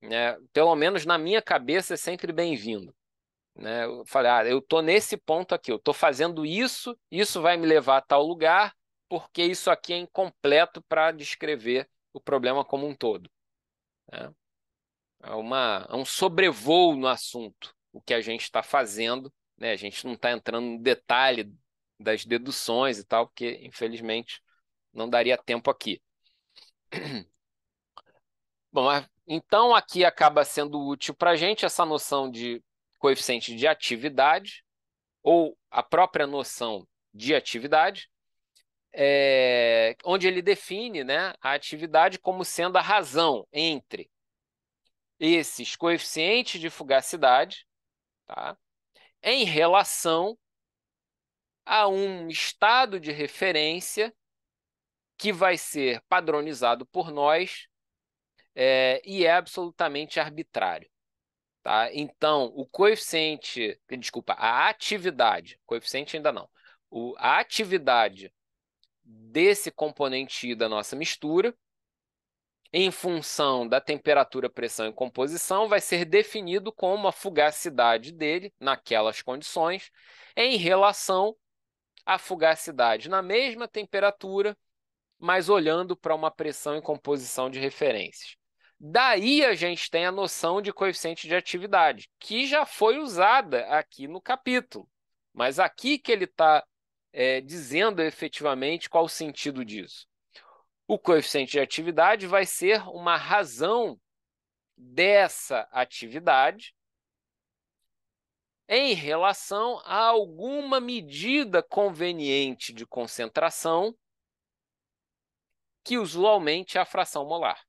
né, pelo menos na minha cabeça é sempre bem-vindo. Né? Eu falei, eu estou nesse ponto aqui, eu estou fazendo isso, isso vai me levar a tal lugar, porque isso aqui é incompleto para descrever o problema como um todo. Né? É um sobrevoo no assunto, o que a gente está fazendo, né? A gente não está entrando no detalhe das deduções e tal, porque, infelizmente, não daria tempo aqui. Bom, então aqui acaba sendo útil para a gente essa noção de coeficiente de atividade, ou a própria noção de atividade, onde ele define, né, a atividade como sendo a razão entre esses coeficientes de fugacidade, tá, em relação a um estado de referência que vai ser padronizado por nós e é absolutamente arbitrário. Tá? Então, o coeficiente, desculpa, a atividade, coeficiente ainda não, a atividade desse componente I da nossa mistura, em função da temperatura, pressão e composição, vai ser definido como a fugacidade dele, naquelas condições, em relação à fugacidade na mesma temperatura, mas olhando para uma pressão e composição de referências. Daí a gente tem a noção de coeficiente de atividade, que já foi usada aqui no capítulo. Mas aqui que ele está dizendo efetivamente qual o sentido disso. O coeficiente de atividade vai ser uma razão dessa atividade em relação a alguma medida conveniente de concentração, que usualmente é a fração molar.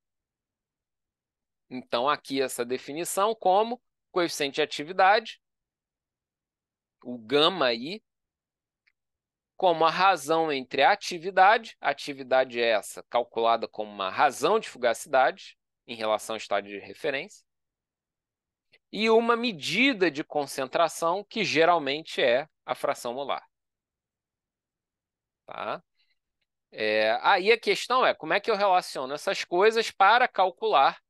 Então, aqui essa definição como coeficiente de atividade, o γ como a razão entre a atividade é essa, calculada como uma razão de fugacidade em relação ao estado de referência, e uma medida de concentração, que geralmente é a fração molar. Tá? Aí a questão é como é que eu relaciono essas coisas para calcular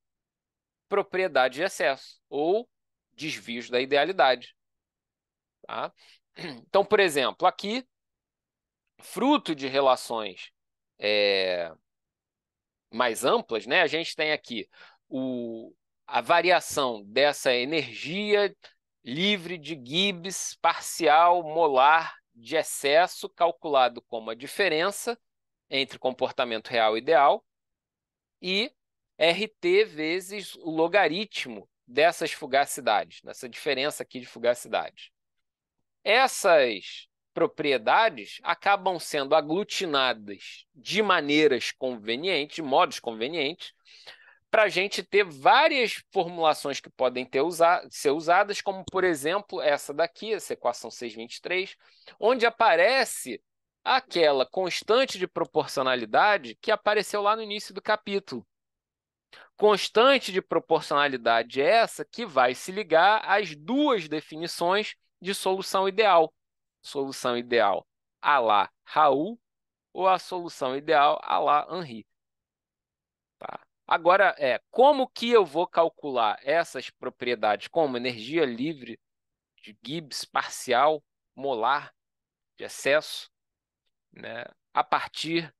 propriedade de excesso ou desvios da idealidade. Tá? Então, por exemplo, aqui, fruto de relações mais amplas, né, a gente tem aqui a variação dessa energia livre de Gibbs parcial molar de excesso, calculado como a diferença entre comportamento real e ideal, e RT vezes o logaritmo dessas fugacidades, dessa diferença aqui de fugacidade. Essas propriedades acabam sendo aglutinadas de maneiras convenientes, de modos convenientes, para a gente ter várias formulações que podem ser usadas, como, por exemplo, essa daqui, essa equação 623, onde aparece aquela constante de proporcionalidade que apareceu lá no início do capítulo. Constante de proporcionalidade é essa que vai se ligar às duas definições de solução ideal. Solução ideal à la Raoult ou a solução ideal à la Henry. Tá? Agora, como que eu vou calcular essas propriedades como energia livre de Gibbs parcial, molar, de excesso, né, a partir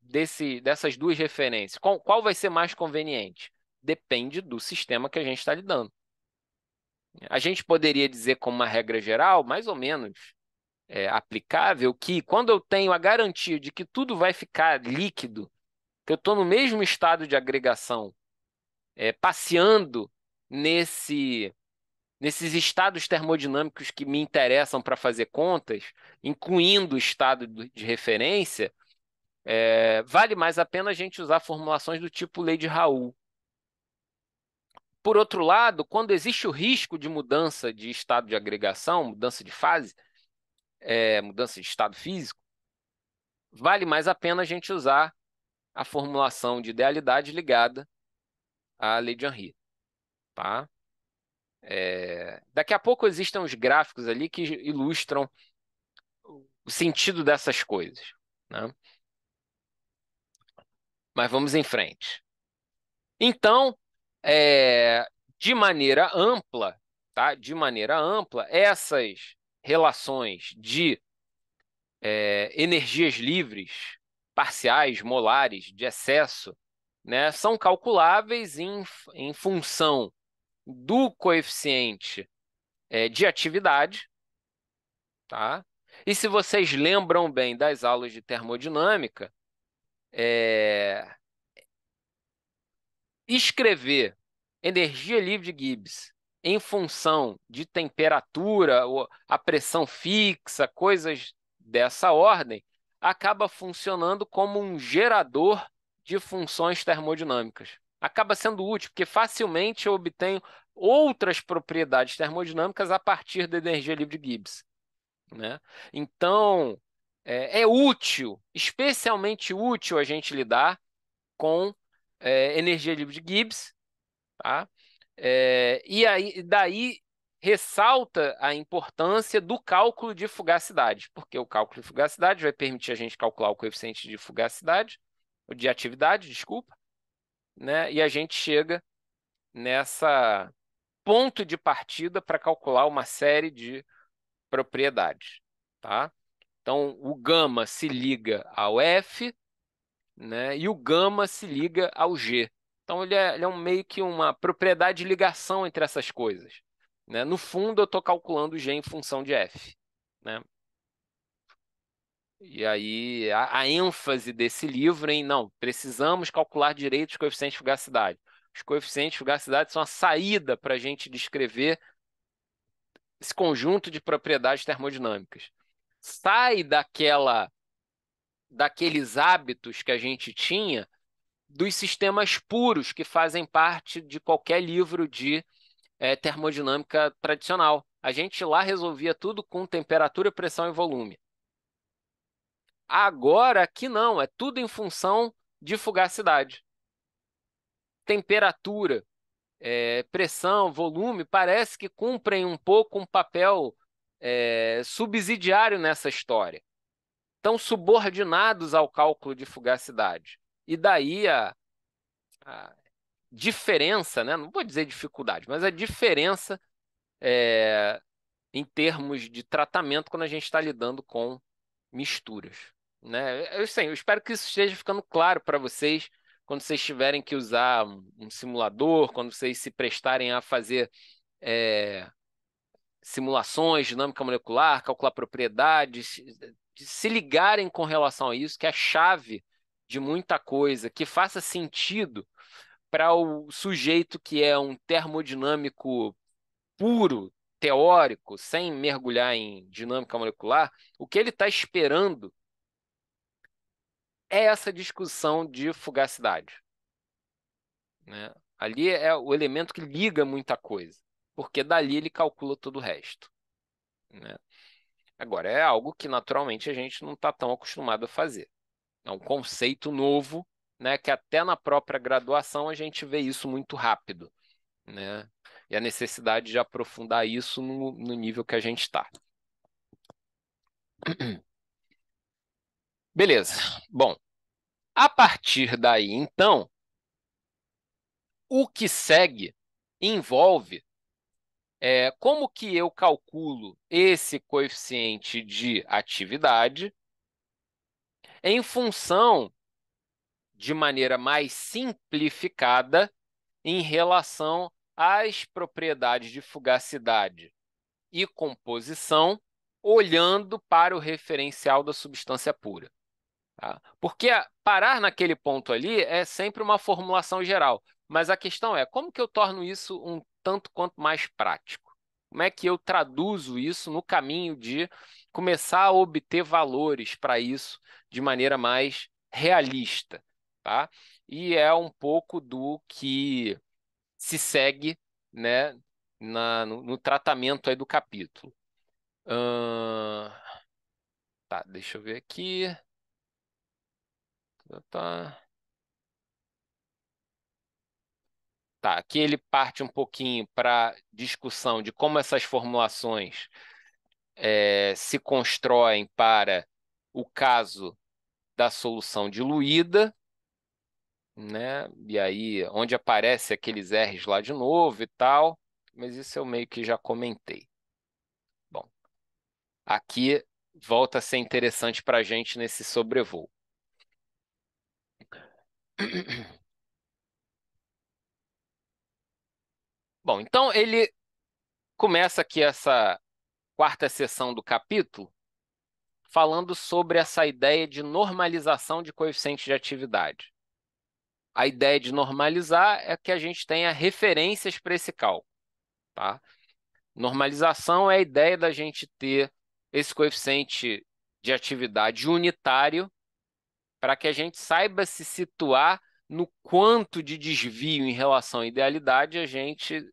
dessas duas referências? Qual vai ser mais conveniente? Depende do sistema que a gente está lidando. A gente poderia dizer como uma regra geral, mais ou menos aplicável, que quando eu tenho a garantia de que tudo vai ficar líquido, que eu estou no mesmo estado de agregação, passeando nesses estados termodinâmicos que me interessam para fazer contas, incluindo o estado de referência, vale mais a pena a gente usar formulações do tipo lei de Raoult. Por outro lado, quando existe o risco de mudança de estado de agregação, mudança de fase, mudança de estado físico, vale mais a pena a gente usar a formulação de idealidade ligada à lei de Henry. Tá? Daqui a pouco existem uns gráficos ali que ilustram o sentido dessas coisas, né? Mas vamos em frente. Então, de maneira ampla, tá? De maneira ampla, essas relações de energias livres, parciais, molares, de excesso, né, são calculáveis em função do coeficiente de atividade, tá? E se vocês lembram bem das aulas de termodinâmica, escrever energia livre de Gibbs em função de temperatura, ou a pressão fixa, coisas dessa ordem, acaba funcionando como um gerador de funções termodinâmicas. Acaba sendo útil, porque facilmente eu obtenho outras propriedades termodinâmicas a partir da energia livre de Gibbs. né? Então, é útil, especialmente útil a gente lidar com energia livre de Gibbs, tá? E aí, daí ressalta a importância do cálculo de fugacidade, porque o cálculo de fugacidade vai permitir a gente calcular o coeficiente de fugacidade, de atividade, desculpa, né? E a gente chega nessa ponto de partida para calcular uma série de propriedades, tá? Então, o gama se liga ao F, né? E o gama se liga ao G. Então, ele é meio que uma propriedade de ligação entre essas coisas, né? No fundo, eu estou calculando G em função de F, né? E aí, a ênfase desse livro em, não, precisamos calcular direito os coeficientes de fugacidade. Os coeficientes de fugacidade são a saída para a gente descrever esse conjunto de propriedades termodinâmicas. Sai daqueles hábitos que a gente tinha dos sistemas puros que fazem parte de qualquer livro de termodinâmica tradicional. A gente lá resolvia tudo com temperatura, pressão e volume. Agora, aqui não, é tudo em função de fugacidade. Temperatura, pressão, volume, parece que cumprem um pouco um papel subsidiário nessa história. Estão subordinados ao cálculo de fugacidade. E daí a diferença, né? Não vou dizer dificuldade, mas a diferença em termos de tratamento quando a gente está lidando com misturas, né? Eu espero que isso esteja ficando claro para vocês quando vocês tiverem que usar um simulador, quando vocês se prestarem a fazer simulações, dinâmica molecular, calcular propriedades, de se ligarem com relação a isso, que é a chave de muita coisa, que faça sentido para o sujeito que é um termodinâmico puro, teórico, sem mergulhar em dinâmica molecular, o que ele está esperando é essa discussão de fugacidade, né? Ali é o elemento que liga muita coisa, porque dali ele calcula todo o resto, né? Agora, é algo que naturalmente a gente não está tão acostumado a fazer. É um conceito novo, né, que até na própria graduação a gente vê isso muito rápido, né? E a necessidade de aprofundar isso no nível que a gente está. Beleza. Bom, a partir daí, então, o que segue envolve como que eu calculo esse coeficiente de atividade em função, de maneira mais simplificada, em relação às propriedades de fugacidade e composição, olhando para o referencial da substância pura. Tá? Porque parar naquele ponto ali é sempre uma formulação geral, mas a questão é como que eu torno isso um tanto quanto mais prático? Como é que eu traduzo isso no caminho de começar a obter valores para isso de maneira mais realista, tá? E é um pouco do que se segue, né, no tratamento aí do capítulo. Ahn, tá, deixa eu ver aqui. Tá. Tá, aqui ele parte um pouquinho para discussão de como essas formulações se constroem para o caso da solução diluída, né? E aí, onde aparece aqueles R's lá de novo e tal, mas isso eu meio que já comentei. Bom, aqui volta a ser interessante para a gente nesse sobrevoo. Bom, então ele começa aqui essa quarta seção do capítulo falando sobre essa ideia de normalização de coeficiente de atividade. A ideia de normalizar é que a gente tenha referências para esse cálculo, tá? Normalização é a ideia da gente ter esse coeficiente de atividade unitário para que a gente saiba se situar no quanto de desvio em relação à idealidade a gente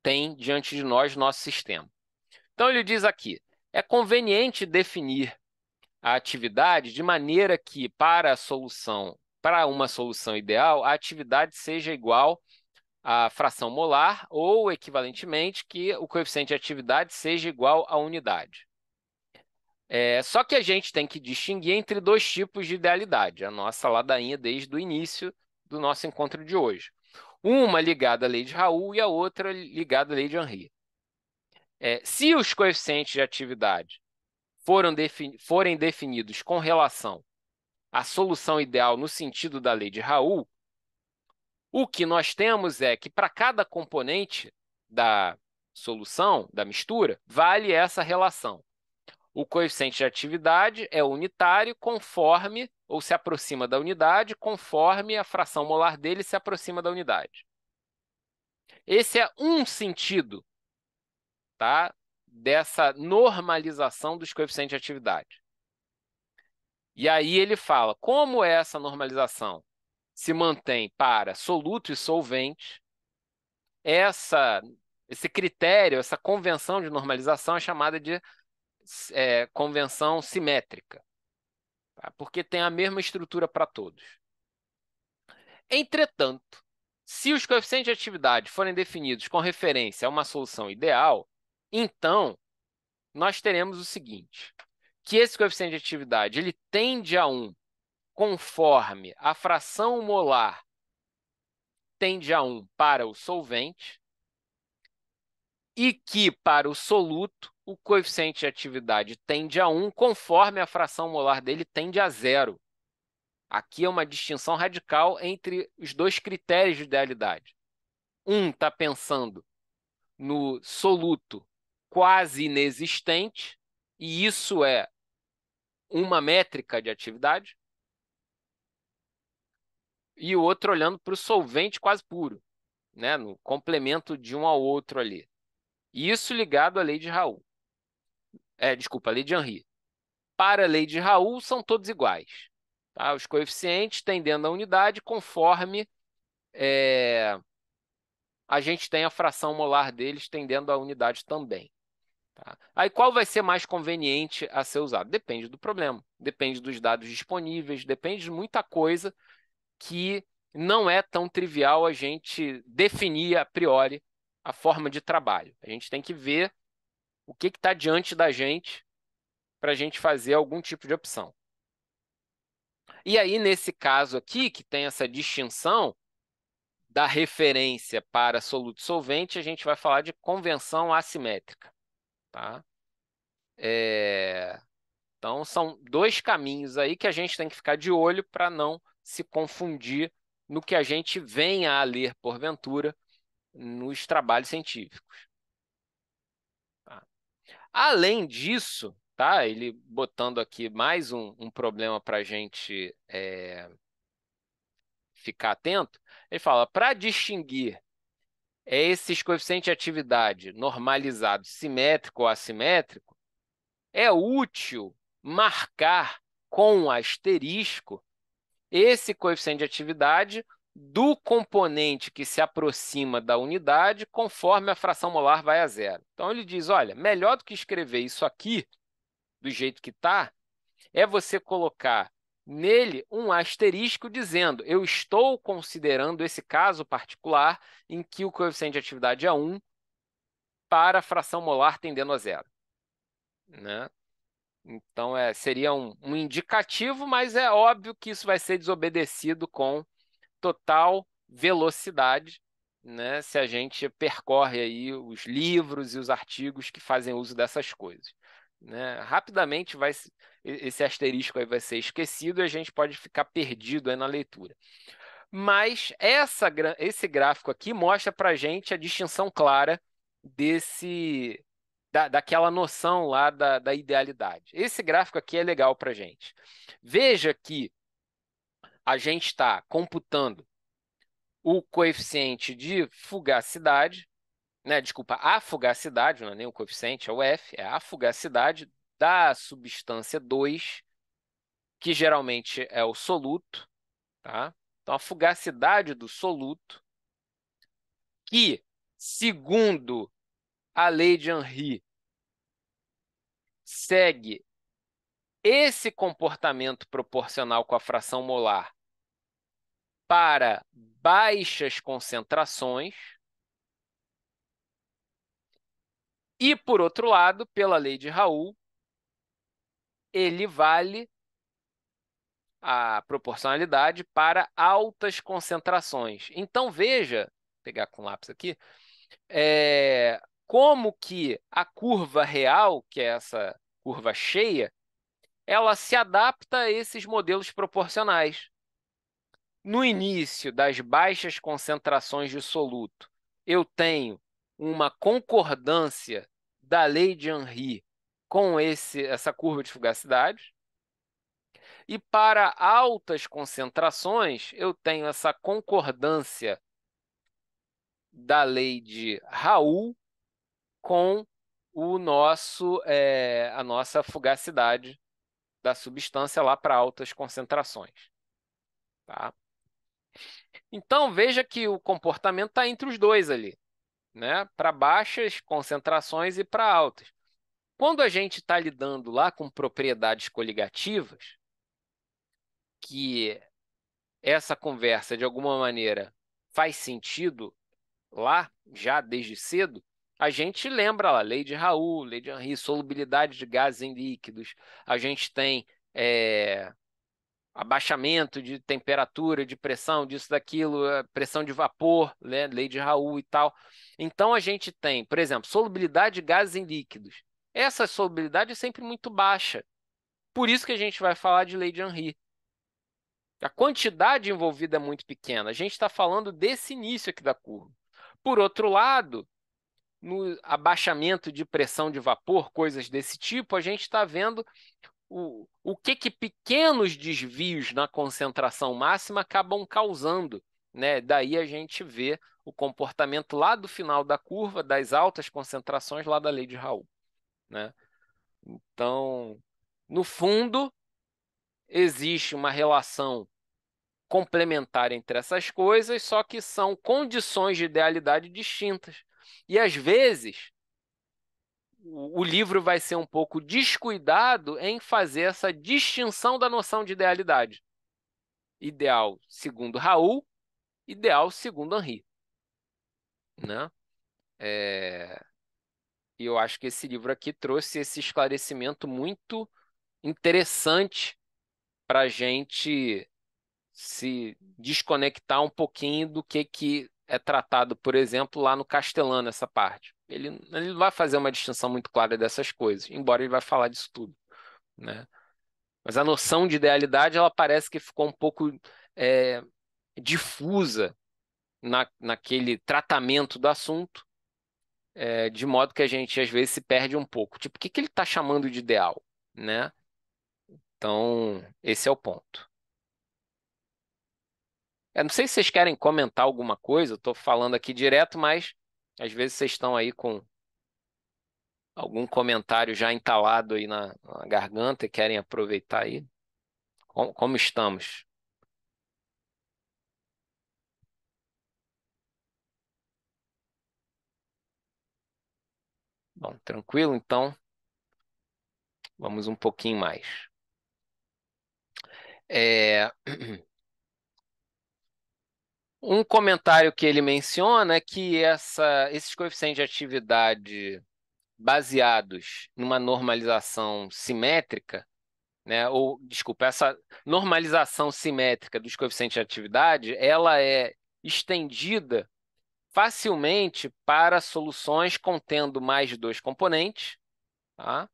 tem diante de nós, nosso sistema. Então, ele diz aqui, é conveniente definir a atividade de maneira que, para uma solução ideal, a atividade seja igual à fração molar ou, equivalentemente, que o coeficiente de atividade seja igual à unidade. Só que a gente tem que distinguir entre dois tipos de idealidade, a nossa ladainha desde o início do nosso encontro de hoje. Uma ligada à lei de Raoult e a outra ligada à lei de Henry. Se os coeficientes de atividade forem definidos com relação à solução ideal no sentido da lei de Raoult, o que nós temos é que para cada componente da solução, da mistura, vale essa relação. O coeficiente de atividade é unitário conforme, ou se aproxima da unidade, conforme a fração molar dele se aproxima da unidade. Esse é um sentido, tá, dessa normalização dos coeficientes de atividade. E aí ele fala, como essa normalização se mantém para soluto e solvente, esse critério, essa convenção de normalização é chamada de convenção simétrica, tá? Porque tem a mesma estrutura para todos. Entretanto, se os coeficientes de atividade forem definidos com referência a uma solução ideal, então nós teremos o seguinte, que esse coeficiente de atividade ele tende a 1 conforme a fração molar tende a 1 para o solvente e que para o soluto o coeficiente de atividade tende a 1 conforme a fração molar dele tende a 0. Aqui é uma distinção radical entre os dois critérios de idealidade. Um está pensando no soluto quase inexistente, e isso é uma métrica de atividade, e o outro olhando para o solvente quase puro, né, no complemento de um ao outro ali. Isso ligado à lei de Raoult. Desculpa, a lei de Henry. Para a lei de Raoult, são todos iguais. Tá? Os coeficientes tendendo à unidade conforme a gente tem a fração molar deles tendendo à unidade também. Tá? Aí qual vai ser mais conveniente a ser usado? Depende do problema, depende dos dados disponíveis, depende de muita coisa que não é tão trivial a gente definir a priori a forma de trabalho. A gente tem que ver o que está diante da gente para a gente fazer algum tipo de opção. E aí, nesse caso aqui, que tem essa distinção da referência para soluto solvente, a gente vai falar de convenção assimétrica. Tá? Então, são dois caminhos aí que a gente tem que ficar de olho para não se confundir no que a gente venha a ler, porventura, nos trabalhos científicos. Tá? Além disso, tá? Ele botando aqui mais um problema para a gente ficar atento, ele fala, para distinguir esses coeficientes de atividade normalizados, simétrico ou assimétrico, é útil marcar com asterisco esse coeficiente de atividade do componente que se aproxima da unidade conforme a fração molar vai a 0. Então, ele diz, olha, melhor do que escrever isso aqui, do jeito que está, é você colocar nele um asterisco dizendo eu estou considerando esse caso particular em que o coeficiente de atividade é 1 para a fração molar tendendo a 0. Né? Então, seria um indicativo, mas é óbvio que isso vai ser desobedecido com total velocidade, né, se a gente percorre aí os livros e os artigos que fazem uso dessas coisas. Né? Rapidamente esse asterisco aí vai ser esquecido e a gente pode ficar perdido aí na leitura. Mas esse gráfico aqui mostra para a gente a distinção clara daquela noção lá da idealidade. Esse gráfico aqui é legal para a gente. Veja que a gente está computando o coeficiente de fugacidade, né? Desculpa, a fugacidade, não é nem o coeficiente, é o F, é a fugacidade da substância 2, que geralmente é o soluto, tá? Então, a fugacidade do soluto, que, segundo a lei de Henry, segue esse comportamento proporcional com a fração molar para baixas concentrações e, por outro lado, pela lei de Raoult, ele vale a proporcionalidade para altas concentrações. Então, veja, vou pegar com lápis aqui, como que a curva real, que é essa curva cheia, ela se adapta a esses modelos proporcionais. No início das baixas concentrações de soluto, eu tenho uma concordância da lei de Henry com essa curva de fugacidade. E para altas concentrações, eu tenho essa concordância da lei de Raoult com a nossa fugacidade da substância lá para altas concentrações. Tá? Então, veja que o comportamento está entre os dois ali, né? Para baixas concentrações e para altas. Quando a gente está lidando lá com propriedades coligativas, que essa conversa, de alguma maneira, faz sentido lá, já desde cedo, a gente lembra lá, lei de Raoult, lei de Henry, solubilidade de gases em líquidos, a gente tem abaixamento de temperatura, de pressão, disso, daquilo, pressão de vapor, né, lei de Raoult e tal. Então, a gente tem, por exemplo, solubilidade de gases em líquidos. Essa solubilidade é sempre muito baixa. Por isso que a gente vai falar de lei de Henry. A quantidade envolvida é muito pequena. A gente está falando desse início aqui da curva. Por outro lado, no abaixamento de pressão de vapor, coisas desse tipo, a gente está vendo o que pequenos desvios na concentração máxima acabam causando, né? Daí a gente vê o comportamento lá do final da curva, das altas concentrações lá da lei de Raoult, né? Então, no fundo, existe uma relação complementar entre essas coisas, só que são condições de idealidade distintas. E às vezes o livro vai ser um pouco descuidado em fazer essa distinção da noção de idealidade. Ideal segundo Raoult, ideal segundo Henry, né? E eu acho que esse livro aqui trouxe esse esclarecimento muito interessante para a gente se desconectar um pouquinho do que é tratado, por exemplo, lá no Castelano, essa parte. Ele não vai fazer uma distinção muito clara dessas coisas, embora ele vai falar disso tudo, né? Mas a noção de idealidade, ela parece que ficou um pouco é, difusa naquele tratamento do assunto, de modo que a gente, às vezes, se perde um pouco. Tipo, o que ele está chamando de ideal, né? Então, esse é o ponto. Eu não sei se vocês querem comentar alguma coisa, eu estou falando aqui direto, mas às vezes vocês estão aí com algum comentário já entalado aí na garganta e querem aproveitar aí. Como estamos? Bom, tranquilo? Então, vamos um pouquinho mais. É, Um comentário que ele menciona é que esses coeficientes de atividade baseados numa normalização simétrica, né, ou, desculpa, essa normalização simétrica dos coeficientes de atividade, ela é estendida facilmente para soluções contendo mais de dois componentes, tá?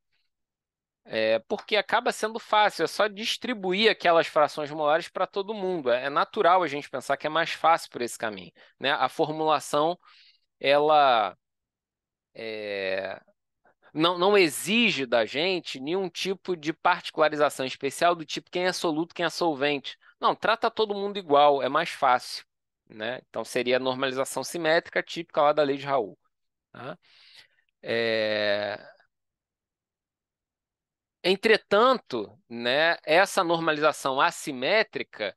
Porque acaba sendo fácil, é só distribuir aquelas frações molares para todo mundo. É natural a gente pensar que é mais fácil por esse caminho, né? A formulação, ela não exige da gente nenhum tipo de particularização especial do tipo quem é soluto, quem é solvente. Não, trata todo mundo igual, é mais fácil, né? Então seria a normalização simétrica típica lá da lei de Raoult, tá? É, Entretanto, né, essa normalização assimétrica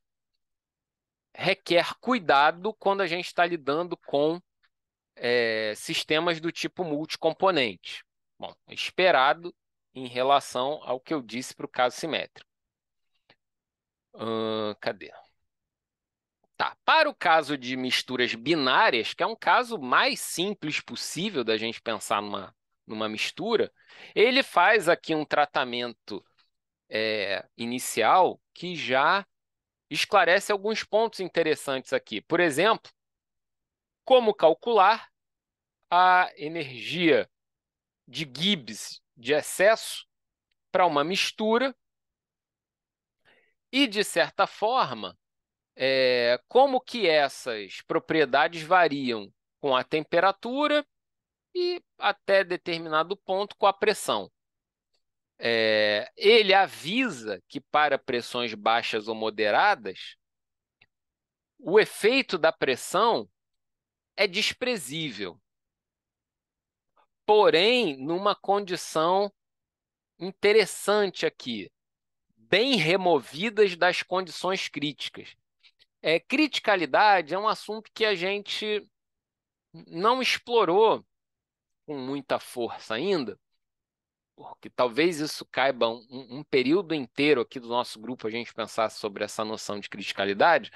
requer cuidado quando a gente está lidando com sistemas do tipo multicomponente. Bom, esperado em relação ao que eu disse para o caso simétrico. Cadê? Tá. Para o caso de misturas binárias, que é um caso mais simples possível da gente pensar numa mistura, ele faz aqui um tratamento inicial que já esclarece alguns pontos interessantes aqui. Por exemplo, como calcular a energia de Gibbs de excesso para uma mistura e, de certa forma, como que essas propriedades variam com a temperatura e, até determinado ponto, com a pressão. Ele avisa que, para pressões baixas ou moderadas, o efeito da pressão é desprezível, porém, numa condição interessante aqui, bem removidas das condições críticas. Criticalidade é um assunto que a gente não explorou com muita força ainda, porque talvez isso caiba um período inteiro aqui do nosso grupo a gente pensar sobre essa noção de criticalidade,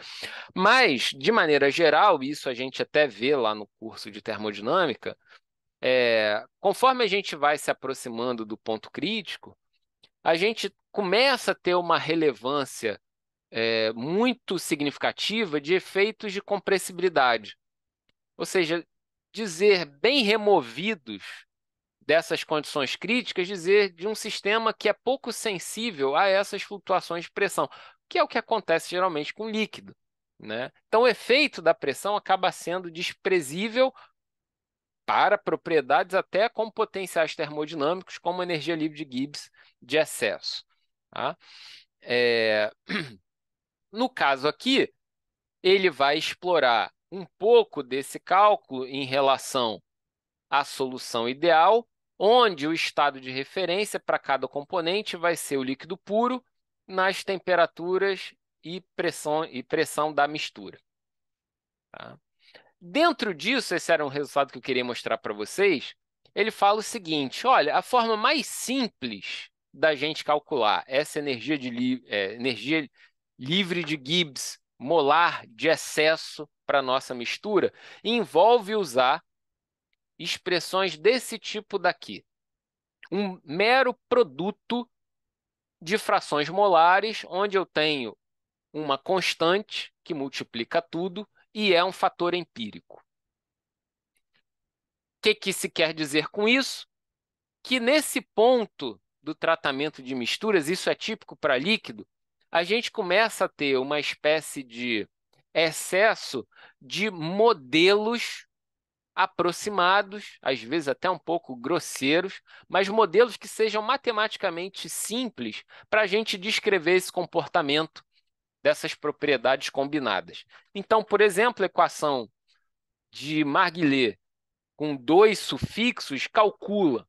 mas, de maneira geral, isso a gente até vê lá no curso de termodinâmica, conforme a gente vai se aproximando do ponto crítico, a gente começa a ter uma relevância muito significativa de efeitos de compressibilidade. Ou seja, dizer bem removidos dessas condições críticas, dizer de um sistema que é pouco sensível a essas flutuações de pressão, que é o que acontece geralmente com líquido, né? Então, o efeito da pressão acaba sendo desprezível para propriedades até com potenciais termodinâmicos, como energia livre de Gibbs de excesso. Tá? No caso aqui, ele vai explorar um pouco desse cálculo em relação à solução ideal, onde o estado de referência para cada componente vai ser o líquido puro nas temperaturas e pressão da mistura. Tá? Dentro disso, esse era um resultado que eu queria mostrar para vocês, ele fala o seguinte, olha, a forma mais simples da gente calcular essa energia livre de Gibbs molar de excesso para a nossa mistura envolve usar expressões desse tipo daqui. Um mero produto de frações molares, onde eu tenho uma constante que multiplica tudo e é um fator empírico. O que se quer dizer com isso? Que nesse ponto do tratamento de misturas, isso é típico para líquido, a gente começa a ter uma espécie de excesso de modelos aproximados, às vezes até um pouco grosseiros, mas modelos que sejam matematicamente simples para a gente descrever esse comportamento dessas propriedades combinadas. Então, por exemplo, a equação de Marguillet com dois sufixos calcula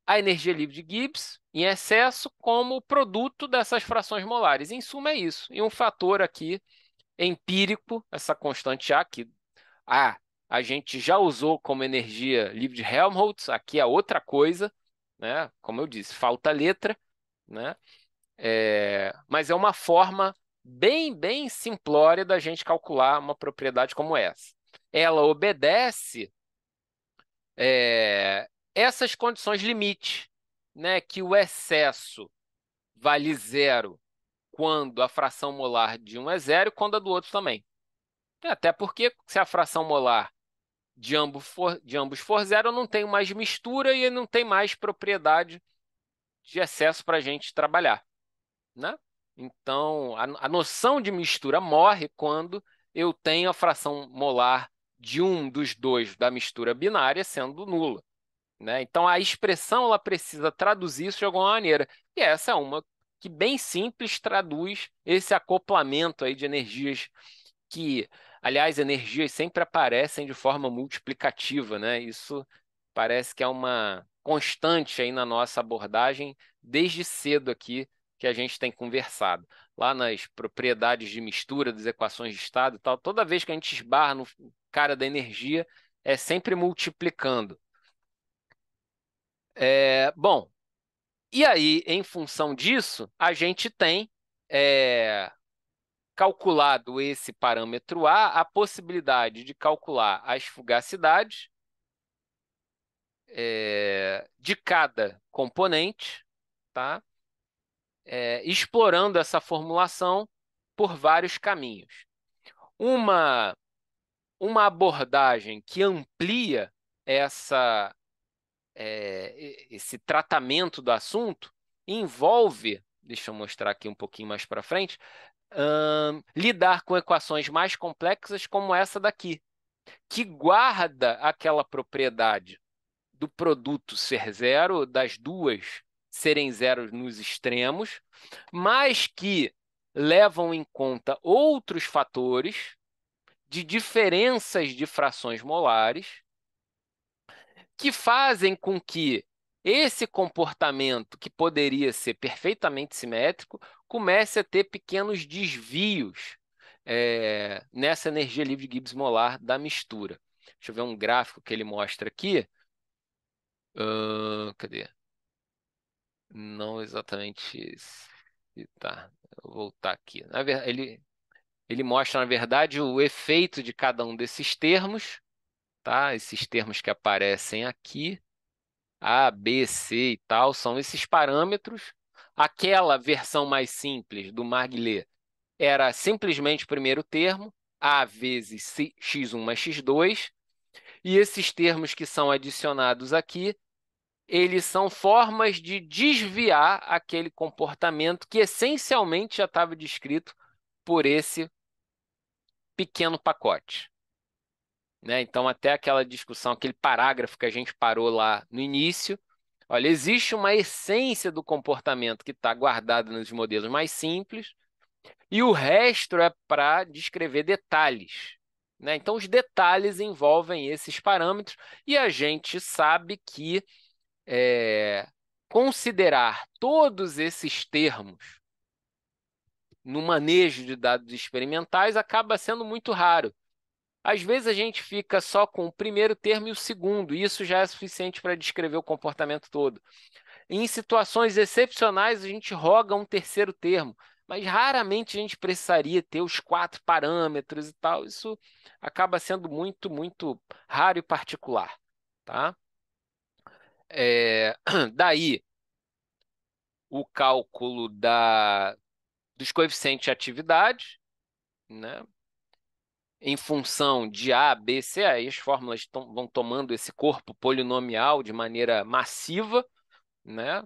a energia livre de Gibbs em excesso como produto dessas frações molares. Em suma, é isso. E um fator aqui empírico, essa constante A, que a gente já usou como energia livre de Helmholtz, aqui é outra coisa, né? Como eu disse, falta letra, né? Mas é uma forma bem simplória da gente calcular uma propriedade como essa. Ela obedece essas condições limite, né? Que o excesso vale zero quando a fração molar de um é zero e quando a do outro também. Até porque se a fração molar de ambos for zero, eu não tenho mais mistura e não tem mais propriedade de excesso para a gente trabalhar, né? Então, a noção de mistura morre quando eu tenho a fração molar de um dos dois da mistura binária sendo nula, né? Então, a expressão ela precisa traduzir isso de alguma maneira. E essa é uma que bem simples traduz esse acoplamento aí de energias que, aliás, energias sempre aparecem de forma multiplicativa, né? Isso parece que é uma constante aí na nossa abordagem desde cedo aqui que a gente tem conversado. Lá nas propriedades de mistura das equações de estado e tal, toda vez que a gente esbarra no cara da energia, é sempre multiplicando. Bom, e aí, em função disso, a gente tem calculado esse parâmetro A, possibilidade de calcular as fugacidades de cada componente, tá? Explorando essa formulação por vários caminhos. Uma, uma abordagem que amplia esse tratamento do assunto envolve, deixa eu mostrar aqui um pouquinho mais para frente, lidar com equações mais complexas como essa daqui, que guarda aquela propriedade do produto ser zero, das duas serem zeros nos extremos, mas que levam em conta outros fatores de diferenças de frações molares que fazem com que esse comportamento, que poderia ser perfeitamente simétrico, comece a ter pequenos desvios nessa energia livre de Gibbs molar da mistura. Deixa eu ver um gráfico que ele mostra aqui. Cadê? Não exatamente esse. Tá, eu vou voltar aqui. Ele mostra, na verdade, o efeito de cada um desses termos, tá? Esses termos que aparecem aqui. A, B, C e tal, são esses parâmetros. Aquela versão mais simples do Marguillet era simplesmente o primeiro termo, A vezes x1 mais x2, e esses termos que são adicionados aqui, eles são formas de desviar aquele comportamento que essencialmente já estava descrito por esse pequeno pacote. Né? Então, até aquela discussão, aquele parágrafo que a gente parou lá no início, olha, existe uma essência do comportamento que está guardada nos modelos mais simples, e o resto é para descrever detalhes. Né? Então, os detalhes envolvem esses parâmetros, e a gente sabe que considerar todos esses termos no manejo de dados experimentais acaba sendo muito raro. Às vezes a gente fica só com o primeiro termo e o segundo, e isso já é suficiente para descrever o comportamento todo. Em situações excepcionais, a gente roga um terceiro termo, mas raramente a gente precisaria ter os 4 parâmetros e tal. Isso acaba sendo muito, muito raro e particular. Tá? Daí, o cálculo dos coeficientes de atividade, né? Em função de A, B, C, aí as fórmulas vão tomando esse corpo polinomial de maneira massiva, né?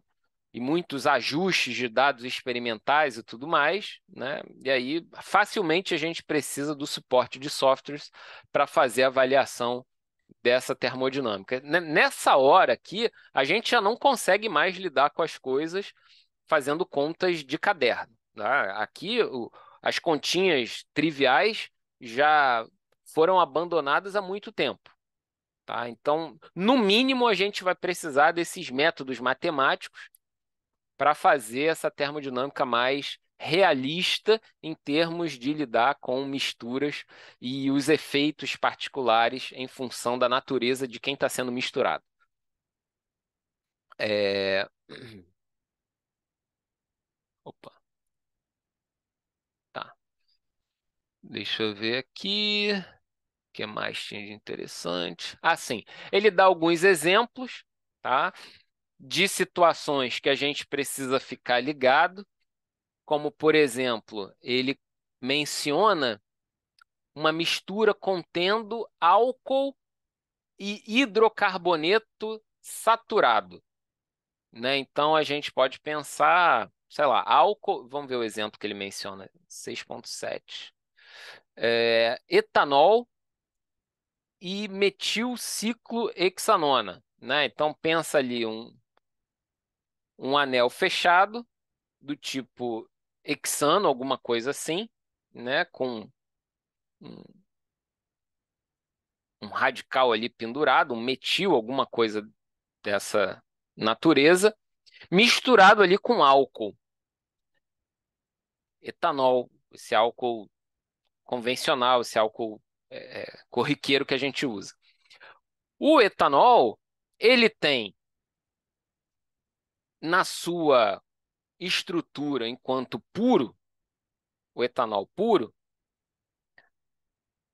E muitos ajustes de dados experimentais e tudo mais, né? E aí, facilmente a gente precisa do suporte de softwares para fazer a avaliação dessa termodinâmica. Nessa hora aqui, a gente já não consegue mais lidar com as coisas fazendo contas de caderno. Tá? Aqui, as continhas triviais já foram abandonadas há muito tempo. Tá? Então, no mínimo, a gente vai precisar desses métodos matemáticos para fazer essa termodinâmica mais realista em termos de lidar com misturas e os efeitos particulares em função da natureza de quem está sendo misturado. É... Opa, tá. Deixa eu ver aqui. O que mais tinha de interessante? Ah, sim. Ele dá alguns exemplos, tá? De situações que a gente precisa ficar ligado, como, por exemplo, ele menciona uma mistura contendo álcool e hidrocarboneto saturado, né? Então a gente pode pensar, sei lá, álcool, vamos ver o exemplo que ele menciona, 6,7. Etanol e metilciclohexanona, né? Então pensa ali um anel fechado do tipo hexano, alguma coisa assim, né? Com um, um radical ali pendurado, um metil, alguma coisa dessa natureza, misturado ali com álcool, etanol, esse álcool convencional, esse álcool corriqueiro que a gente usa. O etanol, ele tem na sua estrutura enquanto puro, o etanol puro,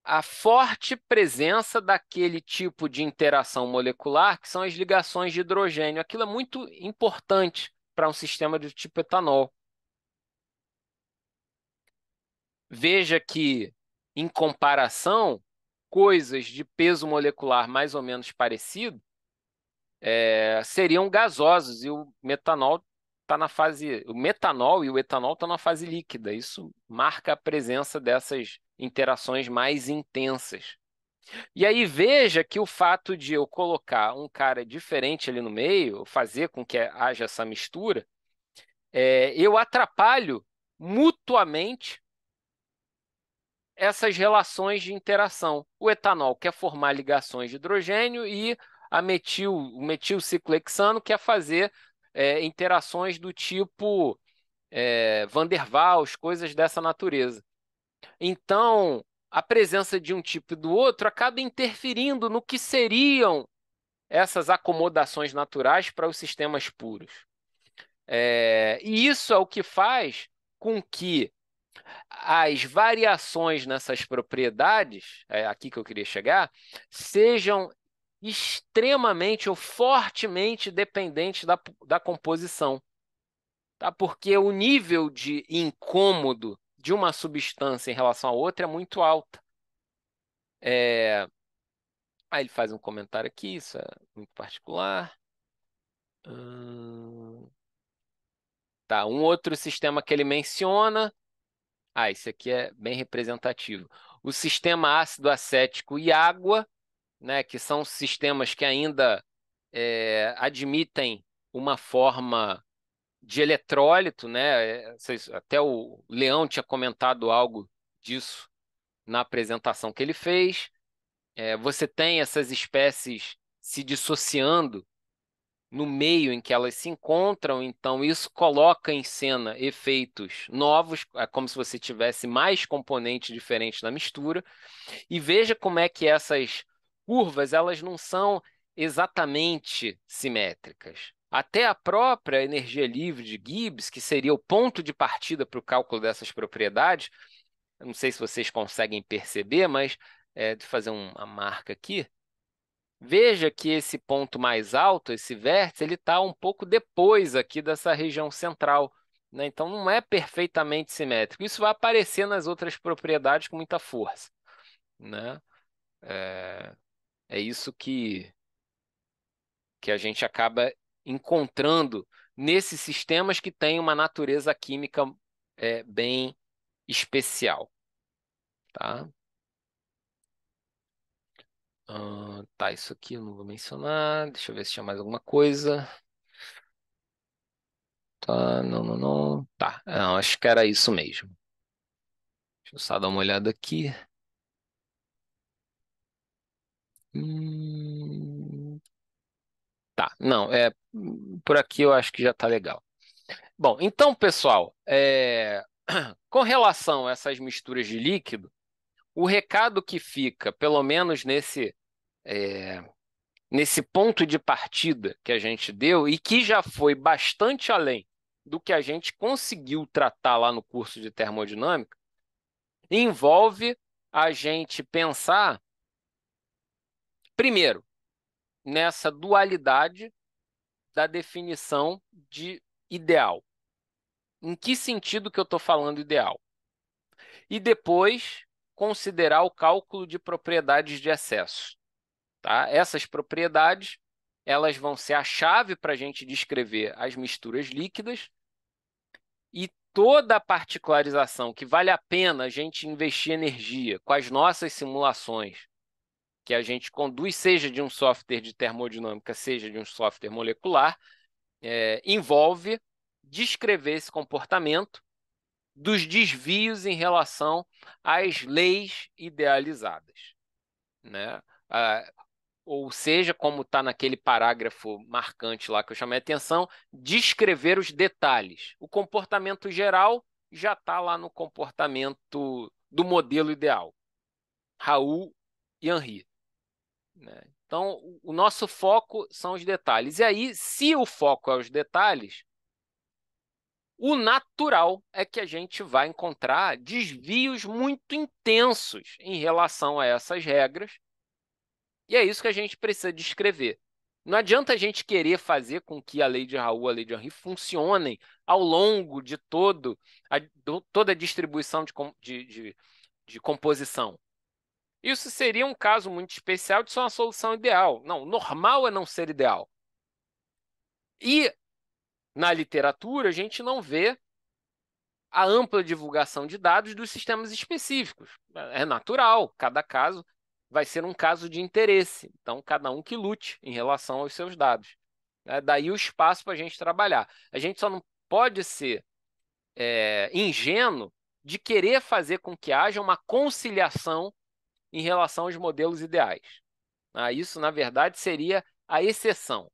a forte presença daquele tipo de interação molecular que são as ligações de hidrogênio. Aquilo é muito importante para um sistema do tipo etanol. Veja que, em comparação, coisas de peso molecular mais ou menos parecido seriam gasosos, e o metanol está na fase. O metanol e o etanol estão na fase líquida. Isso marca a presença dessas interações mais intensas. E aí veja que o fato de eu colocar um cara diferente ali no meio, fazer com que haja essa mistura, eu atrapalho mutuamente essas relações de interação. O etanol quer formar ligações de hidrogênio e o metilciclohexano quer fazer interações do tipo Van der Waals, coisas dessa natureza. Então, a presença de um tipo e do outro acaba interferindo no que seriam essas acomodações naturais para os sistemas puros. E isso é o que faz com que as variações nessas propriedades, aqui que eu queria chegar, sejam extremamente ou fortemente dependentes da composição. Tá? Porque o nível de incômodo de uma substância em relação à outra é muito alto. Aí ele faz um comentário aqui, isso é muito particular. Tá, um outro sistema que ele menciona. Esse aqui é bem representativo. O sistema ácido acético e água, né, que são sistemas que ainda admitem uma forma de eletrólito, né? Até o Leão tinha comentado algo disso na apresentação que ele fez. Você tem essas espécies se dissociando no meio em que elas se encontram, então isso coloca em cena efeitos novos, é como se você tivesse mais componentes diferentes na mistura, e veja como é que essas curvas elas não são exatamente simétricas. Até a própria energia livre de Gibbs, que seria o ponto de partida para o cálculo dessas propriedades, eu não sei se vocês conseguem perceber, mas de fazer uma marca aqui. Veja que esse ponto mais alto, esse vértice, ele está um pouco depois aqui dessa região central, né? Então não é perfeitamente simétrico. Isso vai aparecer nas outras propriedades com muita força, né? É isso que a gente acaba encontrando nesses sistemas que têm uma natureza química bem especial, tá? Tá, isso aqui eu não vou mencionar. Deixa eu ver se tinha mais alguma coisa. Tá, não, não, não. Tá, não, acho que era isso mesmo. Deixa eu só dar uma olhada aqui. Tá, não, por aqui eu acho que já tá legal. Bom, então, pessoal, com relação a essas misturas de líquido, o recado que fica, pelo menos nesse ponto de partida que a gente deu, e que já foi bastante além do que a gente conseguiu tratar lá no curso de termodinâmica, envolve a gente pensar, primeiro, nessa dualidade da definição de ideal. Em que sentido que eu estou falando ideal? E depois considerar o cálculo de propriedades de excesso. Tá? Essas propriedades elas vão ser a chave para a gente descrever as misturas líquidas e toda a particularização que vale a pena a gente investir energia com as nossas simulações que a gente conduz, seja de um software de termodinâmica, seja de um software molecular, envolve descrever esse comportamento dos desvios em relação às leis idealizadas, né? Ou seja, como está naquele parágrafo marcante lá que eu chamei a atenção, descrever os detalhes. O comportamento geral já está lá no comportamento do modelo ideal. Raul e Henry, né? Então, o nosso foco são os detalhes. E aí, se o foco é os detalhes, o natural é que a gente vai encontrar desvios muito intensos em relação a essas regras, e é isso que a gente precisa descrever. Não adianta a gente querer fazer com que a lei de Raoult, a lei de Henry funcionem ao longo de toda a distribuição de composição. Isso seria um caso muito especial de ser uma solução ideal. Não, normal é não ser ideal. E na literatura a gente não vê a ampla divulgação de dados dos sistemas específicos. É natural, cada caso vai ser um caso de interesse. Então, cada um que lute em relação aos seus dados. Daí o espaço para a gente trabalhar. A gente só não pode ser ingênuo de querer fazer com que haja uma conciliação em relação aos modelos ideais. Isso, na verdade, seria a exceção.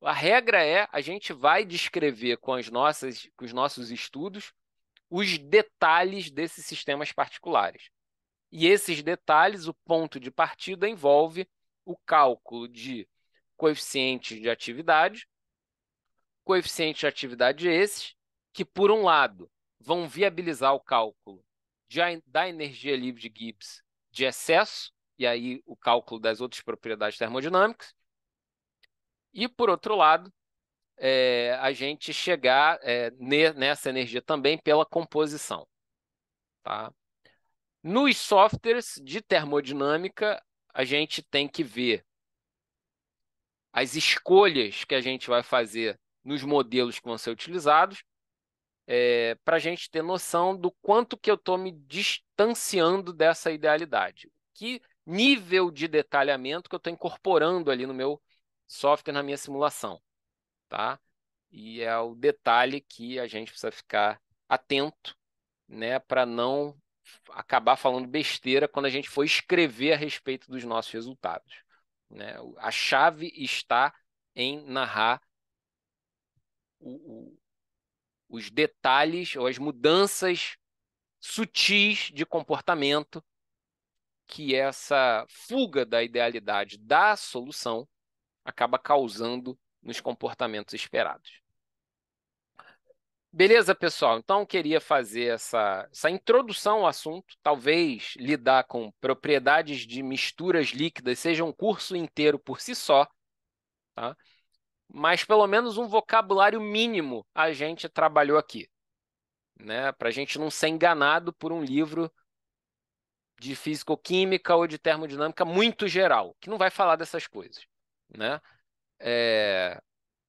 A regra é a gente vai descrever com os nossos estudos os detalhes desses sistemas particulares. E esses detalhes, o ponto de partida envolve o cálculo de coeficientes de atividade esses que, por um lado, vão viabilizar o cálculo da energia livre de Gibbs de excesso, e aí o cálculo das outras propriedades termodinâmicas, e, por outro lado, a gente chegar nessa energia também pela composição. Tá? Nos softwares de termodinâmica, a gente tem que ver as escolhas que a gente vai fazer nos modelos que vão ser utilizados, para a gente ter noção do quanto que eu estou me distanciando dessa idealidade. Que nível de detalhamento que eu estou incorporando ali no meu software, na minha simulação. Tá? E é o detalhe que a gente precisa ficar atento, né, para não acabar falando besteira quando a gente for escrever a respeito dos nossos resultados. Né? A chave está em narrar os detalhes ou as mudanças sutis de comportamento que essa fuga da idealidade da solução acaba causando nos comportamentos esperados. Beleza, pessoal? Então, queria fazer essa introdução ao assunto. Talvez lidar com propriedades de misturas líquidas seja um curso inteiro por si só, tá? Mas pelo menos um vocabulário mínimo a gente trabalhou aqui, né? Para a gente não ser enganado por um livro de físico-química ou de termodinâmica muito geral, que não vai falar dessas coisas, né?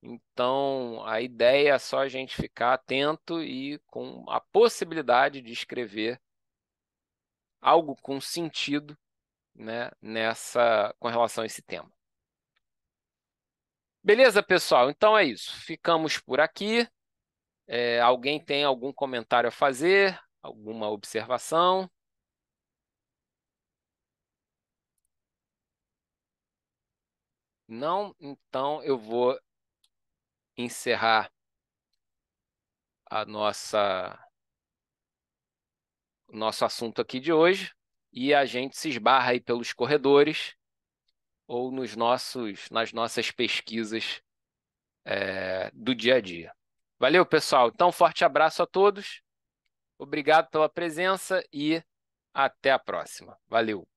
Então, a ideia é só a gente ficar atento e com a possibilidade de escrever algo com sentido, né, com relação a esse tema. Beleza, pessoal? Então é isso. Ficamos por aqui. Alguém tem algum comentário a fazer? Alguma observação? Não? Então eu vou encerrar o nosso assunto aqui de hoje e a gente se esbarra aí pelos corredores ou nas nossas pesquisas do dia a dia. Valeu, pessoal. Então, forte abraço a todos. Obrigado pela presença e até a próxima. Valeu.